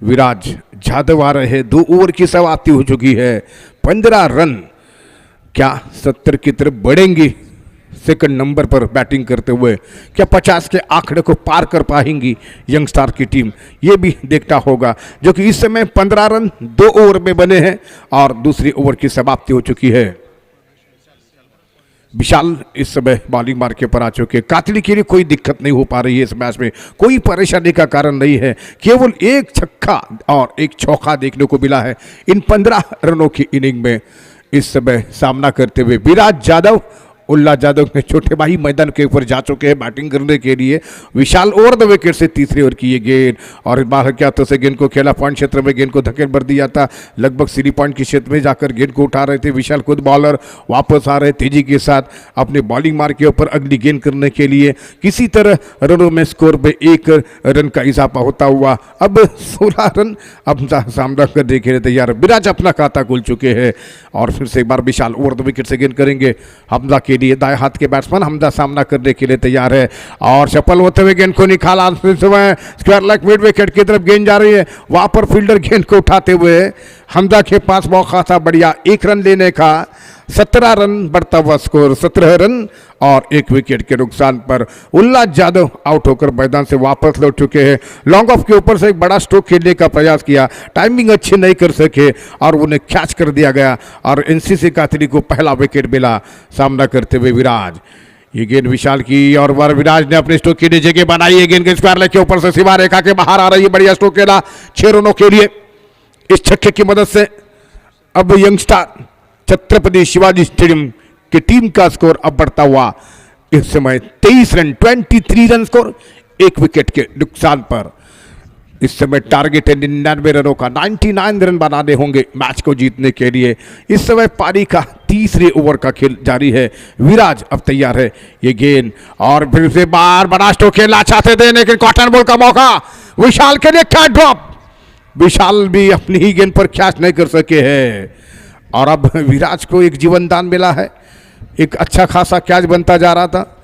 विराज यादव आ रहे हैं। 2 ओवर की समाप्ति हो चुकी है। 15 रन क्या 70 की तरफ बढ़ेंगी सेकंड नंबर पर बैटिंग करते हुए? क्या 50 के आंकड़े को पार कर पाएंगी यंगस्टार की टीम? ये भी देखना होगा, जो कि इस समय 15 रन 2 ओवर में बने हैं और दूसरी ओवर की समाप्ति हो चुकी है। विशाल इस समय बॉलिंग मार्के पर आ चुके। कातली के लिए कोई दिक्कत नहीं हो पा रही है इस मैच में, कोई परेशानी का कारण नहीं है। केवल एक छक्का और एक चौका देखने को मिला है इन 15 रनों की इनिंग में। इस समय सामना करते हुए विराज यादव, उल्लास यादव के छोटे भाई मैदान के ऊपर जा चुके हैं बैटिंग करने के लिए। विशाल ओवर द विकेट से तीसरी ओवर की ये गेंद, और इस बार क्या तो से गेंद को खेला पॉइंट क्षेत्र में, गेंद को धकेल भर दिया था, लगभग 3 पॉइंट के क्षेत्र में जाकर गेंद को उठा रहे थे। विशाल खुद बॉलर वापस आ रहे तेजी के साथ अपने बॉलिंग मार्क के ऊपर अगली गेंद करने के लिए। किसी तरह रनों में स्कोर में 1 रन का इजाफा होता हुआ अब 16 रन अब सामना करने के लिए तैयार। विराज अपना खाता खुल चुके हैं, और फिर से एक बार विशाल ओवर द विकेट से गेंद करेंगे। हमजा के लिए दाएं हाथ के बैट्समैन हमजा सामना करने के लिए तैयार है, और सफल होते हुए गेंद को निकाला। स्क्वायर लेग मिड विकेट की तरफ गेंद जा रही है, वहां पर फील्डर गेंद को उठाते हुए हमजा के पास मौका था बढ़िया 1 रन लेने का। 17 रन बढ़ता हुआ स्कोर, 17 रन और 1 विकेट के नुकसान पर उल्लास यादव आउट होकर मैदान से वापस लौट चुके हैं। लॉन्ग ऑफ के ऊपर से एक बड़ा स्ट्रोक खेलने का प्रयास किया, टाइमिंग अच्छी नहीं कर सके और उन्हें कैच कर दिया गया, और एनसीसी कातरी को पहला विकेट मिला। सामना करते हुए विराज, ये गेंद विशाल की, और बार विराज ने अपने स्ट्रोक की नीचे की बनाई है। गेंद के स्क्वायर लेग के ऊपर से सीमा रेखा के बाहर आ रही है, बढ़िया स्ट्रोक खेला 6 रनों के लिए। इस छक्के की मदद से अब यंगस्टार छत्रपति शिवाजी स्टेडियम की टीम का स्कोर अब बढ़ता हुआ इस समय 23 रन 23 रन स्कोर 1 विकेट के नुकसान पर। इस समय टारगेट है 99 रनों का, 99 रन बनाने होंगे मैच को जीतने के लिए। इस समय पारी का तीसरे ओवर का खेल जारी है। विराज अब तैयार है, ये गेंद और फिर से बार बड़ा स्ट्रोक खेलना चाहते थे, लेकिन कॉटन बॉल का मौका विशाल के लिए, क्या ड्रॉप। विशाल भी अपनी ही गेंद पर कैच नहीं कर सके हैं, और अब विराज को एक जीवन दान मिला है। एक अच्छा खासा कैच बनता जा रहा था,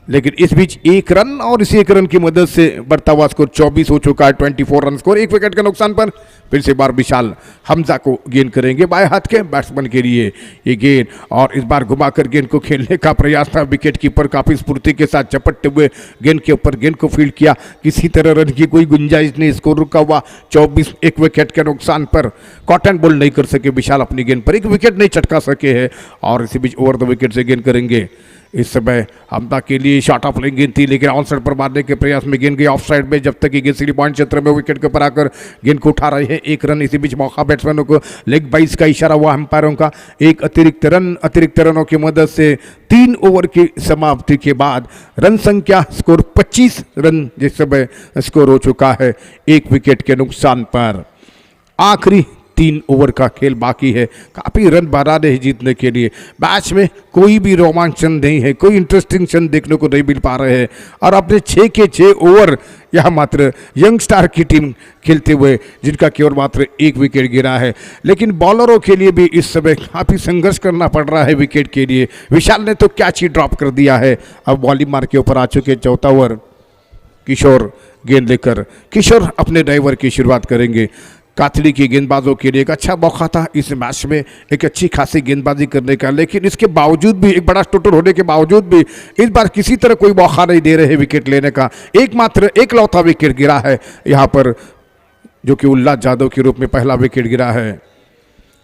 लेकिन इस बीच 1 रन और इसी 1 रन की मदद से बढ़ता हुआ स्कोर 24 हो चुका है। 24 रन स्कोर 1 विकेट के नुकसान पर। फिर से बार विशाल हमजा को गेंद करेंगे बाएं हाथ के बैट्समैन के लिए ये गेंद, और इस बार घुमाकर गेंद को खेलने का प्रयास था। विकेट कीपर काफी स्फूर्ति के साथ चपटते हुए गेंद के ऊपर गेंद को फील्ड किया, किसी तरह रन की कोई गुंजाइश नहीं, स्कोर रुका हुआ 24 1 विकेट के नुकसान पर। कॉटन बॉल नहीं कर सके विशाल अपनी गेंद पर, 1 विकेट नहीं चटका सके हैं, और इसी बीच ओवर द विकेट से गेंद करेंगे। इस समय हमदा के लिए शॉट ऑफ लेग गेंद थी, लेकिन ऑन साइड पर मारने के प्रयास में गेंद गई ऑफ साइड में, जब तक कि गेंद 3 पॉइंट क्षेत्र में विकेट के ऊपर आकर गेंद को उठा रहे हैं। 1 रन, इसी बीच मौका बैट्समैनों को लेग बाइस का इशारा हुआ अंपायरों का। एक अतिरिक्त रनों की मदद से 3 ओवर की समाप्ति के बाद रन संख्या स्कोर 25 रन जिस समय स्कोर हो चुका है 1 विकेट के नुकसान पर। आखिरी 3 ओवर का खेल बाकी है, काफी रन बनाने हैं जीतने के लिए। मैच में कोई भी रोमांचन नहीं है, कोई इंटरेस्टिंग क्षण देखने को नहीं मिल पा रहे हैं, और अपने 6 के 6 ओवर यह मात्र यंगस्टार की टीम खेलते हुए, जिनका केवल मात्र 1 विकेट गिरा है। लेकिन बॉलरों के लिए भी इस समय काफी संघर्ष करना पड़ रहा है विकेट के लिए। विशाल ने तो कैच ही ड्रॉप कर दिया है। अब बॉलिंग मार के ऊपर आ चुके चौथा ओवर, किशोर गेंद लेकर, किशोर अपने ड्राइवर की शुरुआत करेंगे। कातली की गेंदबाजों के लिए एक अच्छा मौका था इस मैच में, एक अच्छी खासी गेंदबाजी करने का, लेकिन इसके बावजूद भी, एक बड़ा टोटल होने के बावजूद भी इस बार किसी तरह कोई मौका नहीं दे रहे विकेट लेने का। एकमात्र एकलौता विकेट गिरा है यहाँ पर जो कि उल्लास यादव के रूप में पहला विकेट गिरा है।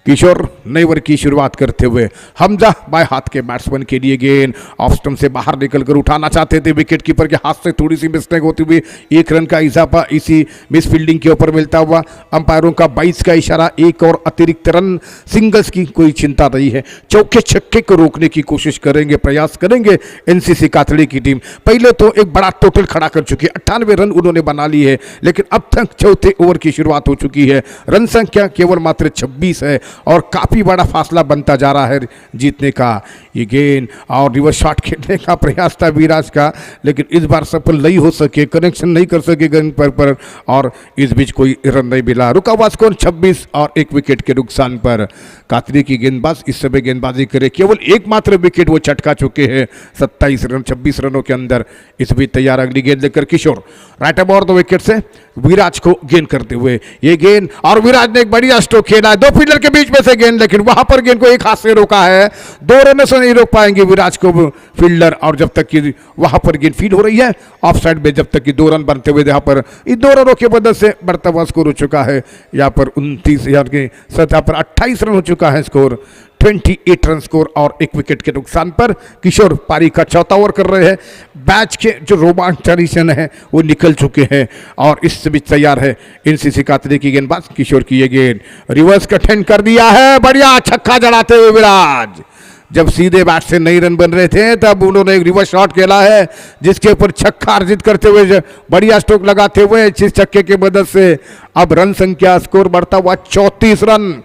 किशोर नए ओवर की शुरुआत करते हुए हमजा बाएं हाथ के बैट्समैन के लिए गेंद ऑफ स्टंप से बाहर निकलकर उठाना चाहते थे, विकेट कीपर के हाथ से थोड़ी सी मिस्टेक होती हुई 1 रन का इजाफा इसी मिस फील्डिंग के ऊपर मिलता हुआ। अंपायरों का 22 का इशारा, 1 और अतिरिक्त रन, सिंगल्स की कोई चिंता नहीं है। चौके छक्के को रोकने की कोशिश करेंगे, प्रयास करेंगे एनसीसी कातड़ी की टीम। पहले तो एक बड़ा टोटल खड़ा कर चुकी है, 98 रन उन्होंने बना लिए है, लेकिन अब तक चौथे ओवर की शुरुआत हो चुकी है। रन संख्या केवल मात्र 26 है और काफी बड़ा फासला बनता जा रहा है जीतने का। ये गेंद और रिवर्स शॉट खेलने का प्रयास था विराज का, लेकिन इस बार सफल नहीं हो सके, कनेक्शन नहीं कर सके गेंद पर और इस बीच कोई रन नहीं मिला। रुका हुआ स्कोर 26 और 1 विकेट के नुकसान पर। कातरी की गेंदबाज इस समय गेंदबाजी करे, केवल एकमात्र विकेट वो चटका चुके हैं 27 रन 26 रनों के अंदर। इस बीच तैयार अगली गेंद लेकर किशोर, राइट अब और 2 विकेट से विराज को गेंद करते हुए ये गेंद, और विराज ने एक बढ़िया स्ट्रोक खेला है 2 फील्डर के बीच में से गेंद, लेकिन वहां पर गेंद को एक हाथ से रोका है। 2 रनों से नहीं रोक पाएंगे विराज को फील्डर, और जब तक कि वहां पर गेंद फील्ड हो रही है ऑफ साइड में, जब तक कि 2 रन बनते हुए यहाँ पर इन 2 रनों की मदद से बढ़ता हुआ स्कोर हो चुका है यहाँ पर 29 की सतह पर 28 रन हो चुका है स्कोर, 28 रन स्कोर और 1 विकेट के नुकसान पर। किशोर पारी का चौथा ओवर कर रहे हैं। मैच के जो रोमांचकारी क्षण है वो निकल चुके हैं और इस बीच तैयार है एनसीसी कातरी की गेंदबाज। किशोर की ये गेंद रिवर्स कठिन कर दिया है, बढ़िया छक्का जड़ाते हुए विराज। जब सीधे बैट से नई रन बन रहे थे तब उन्होंने एक रिवर्स शॉट खेला है, जिसके ऊपर छक्का अर्जित करते हुए बढ़िया स्ट्रोक लगाते हुए इस छक्के की मदद से अब रन संख्या स्कोर बढ़ता हुआ 34 रन,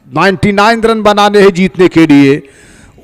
99 रन बनाने हैं जीतने के लिए।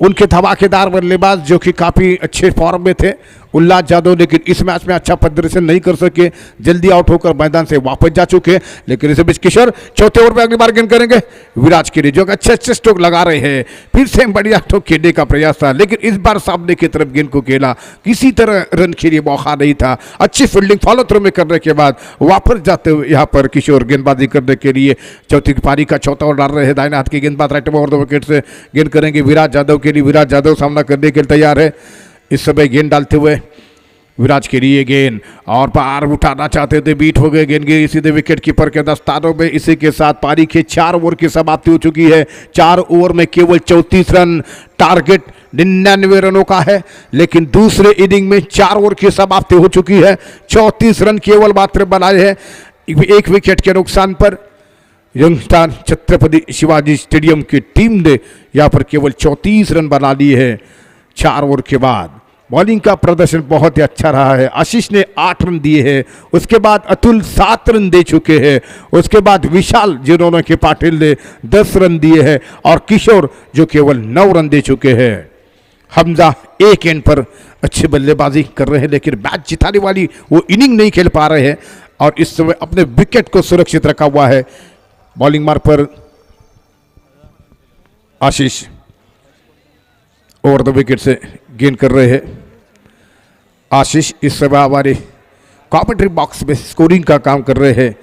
उनके धमाकेदार बल्लेबाज जो कि काफ़ी अच्छे फॉर्म में थे उल्लास यादव, लेकिन इस मैच में अच्छा प्रदर्शन नहीं कर सके, जल्दी आउट होकर मैदान से वापस जा चुके। लेकिन इस बीच किशोर चौथे ओवर में अगली बार गेंद करेंगे विराज के लिए, जो अच्छे अच्छे स्ट्रोक लगा रहे हैं। फिर से बढ़िया स्ट्रोक खेलने का प्रयास था, लेकिन इस बार सामने की तरफ गेंद को खेला, किसी तरह रन के लिए मौका नहीं था। अच्छी फील्डिंग फॉलो थ्रू में करने के बाद वापस जाते हुए यहाँ पर किशोर गेंदबाजी करने के लिए चौथी पारी का चौथा ओवर डाल रहे हैं। दाहिने हाथ की गेंदबाज राइट ओवर 2 विकेट से गेंद करेंगे विराज यादव के लिए। विराज यादव सामना करने के लिए तैयार है। इस समय गेंद डालते हुए विराज के लिए गेंद, और पार उठाना चाहते थे, बीट हो गए, गेंद गिरी सीधे विकेट कीपर के दस्तानों में। इसी के साथ पारी के 4 ओवर की समाप्ति हो चुकी है। 4 ओवर में केवल 34 रन, टारगेट 99 रनों का है, लेकिन दूसरे इनिंग में 4 ओवर की समाप्ति हो चुकी है। 34 रन केवल मात्र बनाए हैं 1 विकेट के नुकसान पर। यंगस्टार छत्रपति शिवाजी स्टेडियम की टीम ने यहाँ पर केवल 34 रन बना लिए हैं 4 ओवर के बाद। बॉलिंग का प्रदर्शन बहुत ही अच्छा रहा है। आशीष ने 8 रन दिए हैं, उसके बाद अतुल 7 रन दे चुके हैं, उसके बाद विशाल जिन्होंने के पाटिल ने 10 रन दिए हैं, और किशोर जो केवल 9 रन दे चुके हैं। हमजा एक एंड पर अच्छी बल्लेबाजी कर रहे हैं, लेकिन मैच जिताने वाली वो इनिंग नहीं खेल पा रहे हैं, और इस समय अपने विकेट को सुरक्षित रखा हुआ है। बॉलिंग मार्ग पर आशीष ओवर 2 विकेट से गेंद कर रहे हैं। आशीष इस समय हमारे कमेंट्री बॉक्स में स्कोरिंग का काम कर रहे हैं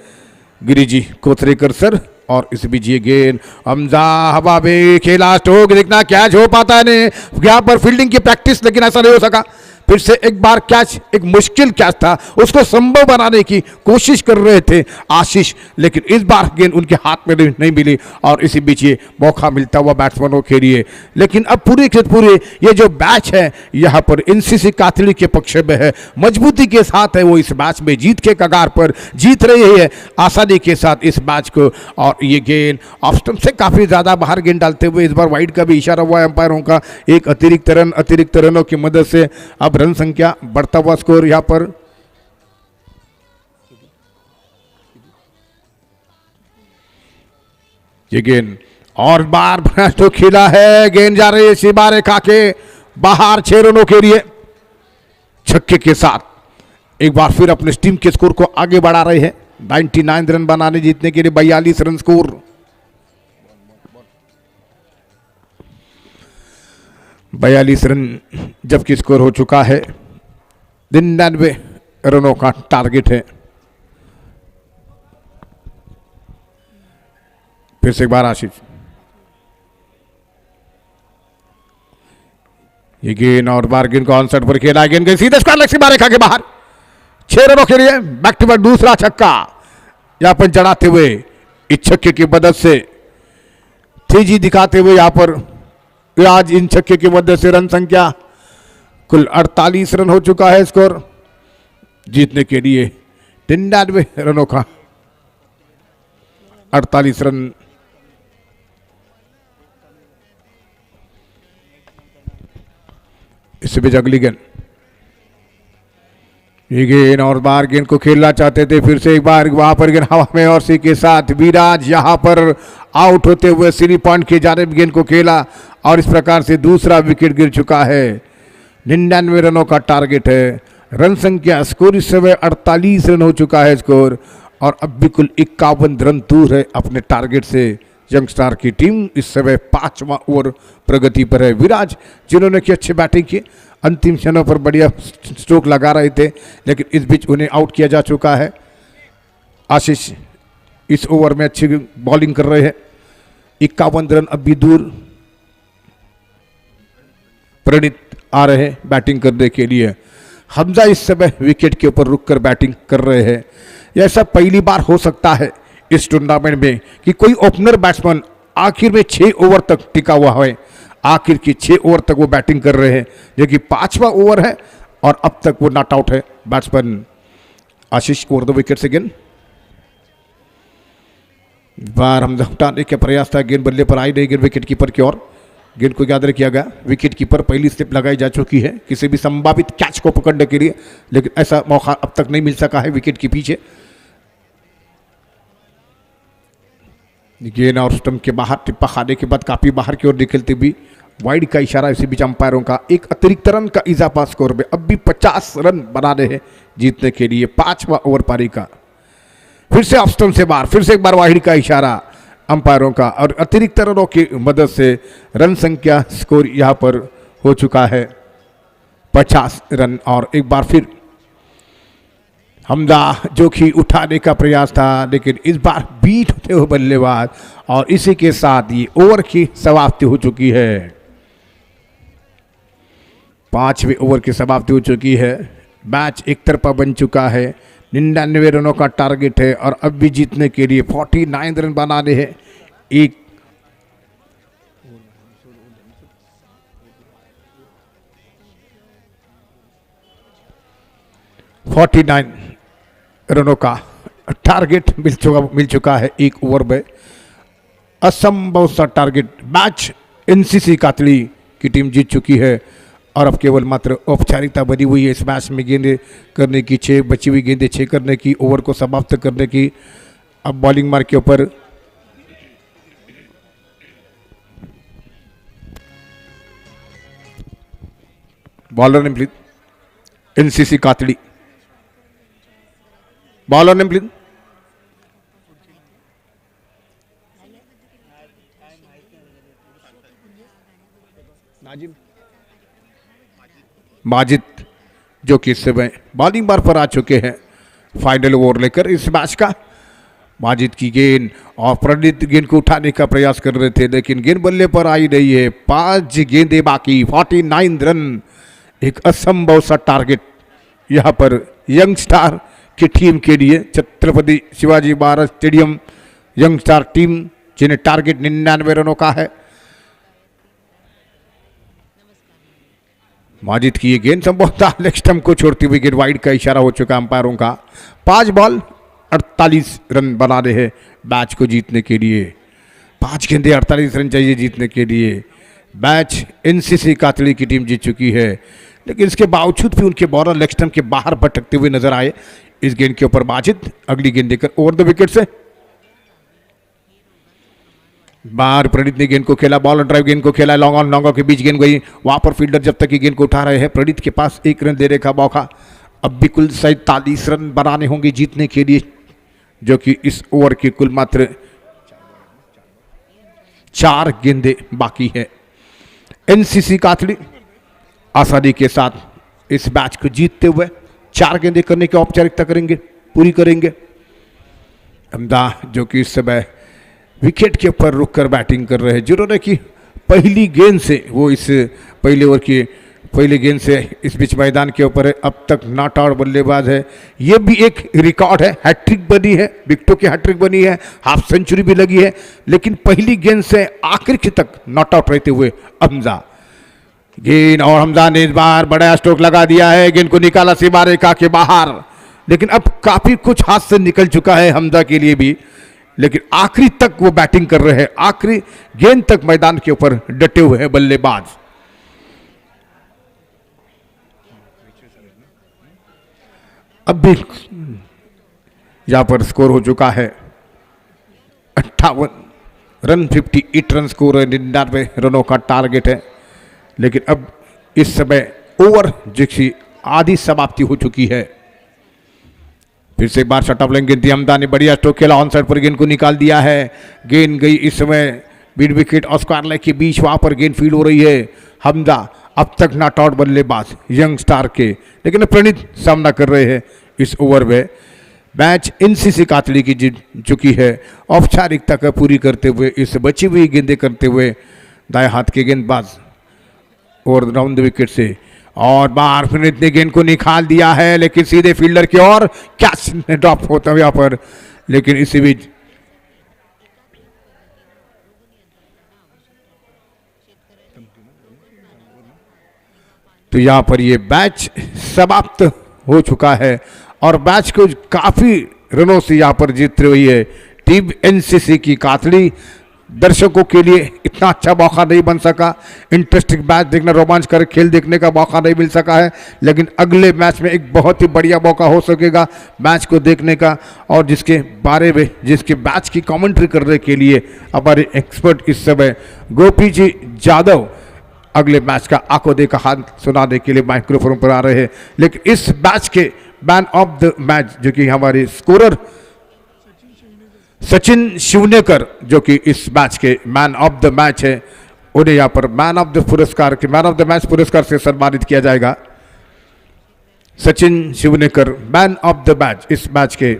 गिरिजी कोथरेकर सर, और इस बीच ये गेंद हमजा हवा में खेला, स्ट्रोक देखना कैच हो पाता है यहाँ पर फील्डिंग की प्रैक्टिस, लेकिन ऐसा नहीं हो सका। फिर से एक बार कैच, एक मुश्किल कैच था, उसको संभव बनाने की कोशिश कर रहे थे आशीष, लेकिन इस बार गेंद उनके हाथ में नहीं मिली, और इसी बीच ये मौका मिलता हुआ बैट्समैनों के लिए। लेकिन अब पूरे के पूरे ये जो मैच है यहाँ पर एनसीसी कातड़ी के पक्ष में है, मजबूती के साथ है वो इस मैच में जीत के कगार पर जीत रही है आसानी के साथ इस मैच को। और ये गेंद ऑफ स्टंप से काफ़ी ज़्यादा बाहर गेंद डालते हुए इस बार वाइड का भी इशारा हुआ है अंपायरों का। एक अतिरिक्त रनों की मदद से अब रन संख्या बढ़ता हुआ स्कोर यहां पर ये गेंद और बार तो खेला है, गेंद जा रही है सीमा रेखा के बाहर 6 रनों के लिए। छक्के के साथ एक बार फिर अपने टीम के स्कोर को आगे बढ़ा रहे हैं। 99 रन बनाने जीतने के लिए 42 रन स्कोर। 42 रन जबकि स्कोर हो चुका है, 99 रनों का टारगेट है। फिर से एक बार आशीष, ये गेंद और बार गेंद को ऑन साइड पर खेला, गेंद गई सीधे स्क्वायर लेग सीमा रेखा के बाहर 6 रनों के लिए। बैक टू बैक दूसरा छक्का, यहाँ पर चढ़ाते हुए इस छक्के की मदद से तेजी दिखाते हुए यहाँ पर आज इन छक्के की मदद से रन संख्या कुल 48 रन हो चुका है। स्कोर जीतने के लिए 99 रनों का 48 रन। इससे भी अगली गेंद, ये गेंद और बार गेंद को खेलना चाहते थे, फिर से एक बार वहां पर गेंद हवा में और सी के साथ विराज यहां पर आउट होते हुए सीरी पॉइंट की जानिब गेंद को खेला और इस प्रकार से दूसरा विकेट गिर चुका है। 99 रनों का टारगेट है। रन संख्या स्कोर इस समय 48 रन हो चुका है स्कोर और अब भी कुल 51 रन दूर है अपने टारगेट से। यंग स्टार की टीम इस समय 5वां ओवर प्रगति पर है। विराज जिन्होंने की अच्छी बैटिंग की, अंतिम क्षणों पर बढ़िया स्ट्रोक लगा रहे थे, लेकिन इस बीच उन्हें आउट किया जा चुका है। आशीष इस ओवर में अच्छी बॉलिंग कर रहे हैं। 51 रन अब भी दूर। प्रणीत आ रहे हैं बैटिंग करने के लिए। हमजा इस समय विकेट के ऊपर रुककर बैटिंग कर रहे हैं। ऐसा पहली बार हो सकता है इस टूर्नामेंट में कि कोई ओपनर बैट्समैन आखिर में 6 ओवर तक टिका हुआ है। आखिर की 6 ओवर तक वो बैटिंग कर रहे हैं, जो कि 5वां ओवर है और अब तक वो नॉट आउट है batsman Ashish over the wicket से। गेंद बार हमजा उठाने का प्रयास था, गेंद बल्ले पर आई नहीं, गेंद विकेट कीपर की ओर। गेंद को गैदर किया गया। विकेट कीपर पहली स्टेप लगाई जा चुकी है किसी भी संभावित कैच को पकड़ने के लिए, लेकिन ऐसा मौका अब तक नहीं मिल सका है विकेट के पीछे। गेंद और स्टंप के बाहर टिप्पा खाने के बाद काफी बाहर की ओर निकलती हुई वाइड का इशारा इसी बीच अंपायरों का। एक अतिरिक्त रन का इजाफा स्कोर में, अब भी 50 रन बनाने हैं जीतने के लिए। 5वां ओवर पारी का फिर से ऑफ स्टंप से बाहर, फिर से एक बार वाहिद का इशारा अंपायरों का और अतिरिक्त रनों की मदद से रन संख्या स्कोर यहां पर हो चुका है 50 रन। और एक बार फिर हमजा जो कि उठाने का प्रयास था, लेकिन इस बार बीट होते हुए बल्लेबाज और इसी के साथ ये ओवर की समाप्ति हो चुकी है। 5वें ओवर की समाप्ति हो चुकी है। मैच एक तरफा बन चुका है। 99 रनों का टारगेट है और अब भी जीतने के लिए 49 रन बनाने हैं। 49 रनों का टारगेट मिल चुका है एक ओवर में। असंभव सा टारगेट। मैच एनसीसी कातड़ी की टीम जीत चुकी है और अब केवल मात्र औपचारिकता बनी हुई है इस मैच में। गेंदें करने की 6 बची हुई, गेंदें 6 करने की, ओवर को समाप्त करने की। अब बॉलिंग मार्क के ऊपर बॉलर ने प्लीज, एनसीसी कातड़ी बॉलर ने प्लीज। माजिद जो कि इस समय बॉलिंग बार पर आ चुके हैं फाइनल ओवर लेकर इस मैच का। माजिद की गेंद और प्रणीत गेंद को उठाने का प्रयास कर रहे थे, लेकिन गेंद बल्ले पर आई नहीं है। 5 गेंदें बाकी, 49 रन, एक असंभव सा टारगेट यहां पर यंग स्टार की टीम के लिए। Chhatrapati Shivaji Maharaj stadium young star team, जिन्हें टारगेट 99 रनों का है। माजिद की ये गेंद संभवतः लेग स्टंप को छोड़ती हुई गेंद, वाइड का इशारा हो चुका अंपायरों का। 5 बॉल 48 रन बनाने हैं मैच को जीतने के लिए। 5 गेंदें 48 रन चाहिए जीतने के लिए। मैच एनसीसी कातड़ी की टीम जीत चुकी है, लेकिन इसके बावजूद भी उनके बॉलर लेग स्टंप के बाहर भटकते हुए नजर आए। इस गेंद के ऊपर माजिद अगली गेंद देकर ओवर द विकेट से बाहर। प्रणीत ने गेंद को खेला, बॉल ड्राइव गेंद को खेला, लॉन्ग ऑन लॉन्गों के बीच गेंद गई। वहां पर फील्डर जब तक की गेंद को उठा रहे हैं, प्रणीत के पास 1 रन देने का मौका। अब भी कुल 47 रन बनाने होंगे जीतने के लिए, जो कि इस ओवर की कुल मात्र 4 गेंदें बाकी है। एनसीसी कातड़ी आसानी के साथ इस मैच को जीतते हुए 4 गेंदें करने की औपचारिकता पूरी करेंगे। हमजा जो कि इस समय विकेट के ऊपर रुककर बैटिंग कर रहे हैं, जिन्होंने कि पहली गेंद से वो इस पहले ओवर की पहली गेंद से इस बीच मैदान के ऊपर है, अब तक नॉट आउट बल्लेबाज है। ये भी एक रिकॉर्ड है, हैट्रिक बनी है, विकेटों की हैट्रिक बनी है, हाफ सेंचुरी भी लगी है, लेकिन पहली गेंद से आखिर तक नॉट आउट रहते हुए हमजा गेंद, और हमजा ने इस बार बड़ा स्ट्रोक लगा दिया है, गेंद को निकाला सीमा रेखा के बाहर, लेकिन अब काफी कुछ हाथ से निकल चुका है हमजा के लिए भी, लेकिन आखिरी तक वो बैटिंग कर रहे हैं, आखिरी गेंद तक मैदान के ऊपर डटे हुए हैं बल्लेबाज। अब भी यहां पर स्कोर हो चुका है 58 रन, 58 रन स्कोर है, 99 रनों का टारगेट है, लेकिन अब इस समय ओवर जिसकी आधी समाप्ति हो चुकी है। फिर से एक बार शॉट ऑफ लेंगे, हमदा ने बढ़िया स्ट्रोक खेला, ऑन साइड पर गेंद को निकाल दिया है, गेंद गई इस समय मिड विकेट और स्क्वायर लेग के बीच, वहां पर गेंद फील्ड हो रही है। हमदा अब तक नॉट आउट बल्लेबाज यंग स्टार के, लेकिन प्रणीत सामना कर रहे हैं इस ओवर में। मैच एनसीसी कातड़ी की जीत चुकी है, औपचारिकता का पूरी करते हुए, इस बची हुई गेंदें करते हुए दाएं हाथ के गेंदबाज और राउंड विकेट से, और बाहर प्रणीत ने गेंद को निकाल दिया है, लेकिन सीधे फील्डर की ओर कैच ड्रॉप होता है यहाँ पर, लेकिन इसी बीच तो यहाँ पर ये मैच समाप्त हो चुका है, और मैच को काफी रनों से यहाँ पर जीत रही है टीम एनसीसी की कातड़ी। दर्शकों के लिए इतना अच्छा मौका नहीं बन सका, इंटरेस्टिंग मैच देखना, रोमांचकर खेल देखने का मौका नहीं मिल सका है, लेकिन अगले मैच में एक बहुत ही बढ़िया मौका हो सकेगा मैच को देखने का, और जिसके बारे में, जिसके मैच की कमेंट्री करने के लिए हमारे एक्सपर्ट इस समय गोपी जी यादव अगले मैच का आंखों देखा हाथ सुनाने के लिए माइक्रोफोन पर आ रहे हैं। लेकिन इस मैच के मैन ऑफ द मैच जो कि हमारे स्कोरर सचिन शिवनेकर, जो कि इस मैच के मैन ऑफ द मैच है, उन्हें यहाँ पर मैन ऑफ द पुरस्कार के मैन ऑफ द मैच पुरस्कार से सम्मानित किया जाएगा। Sachin Shivnekar man of the match इस मैच के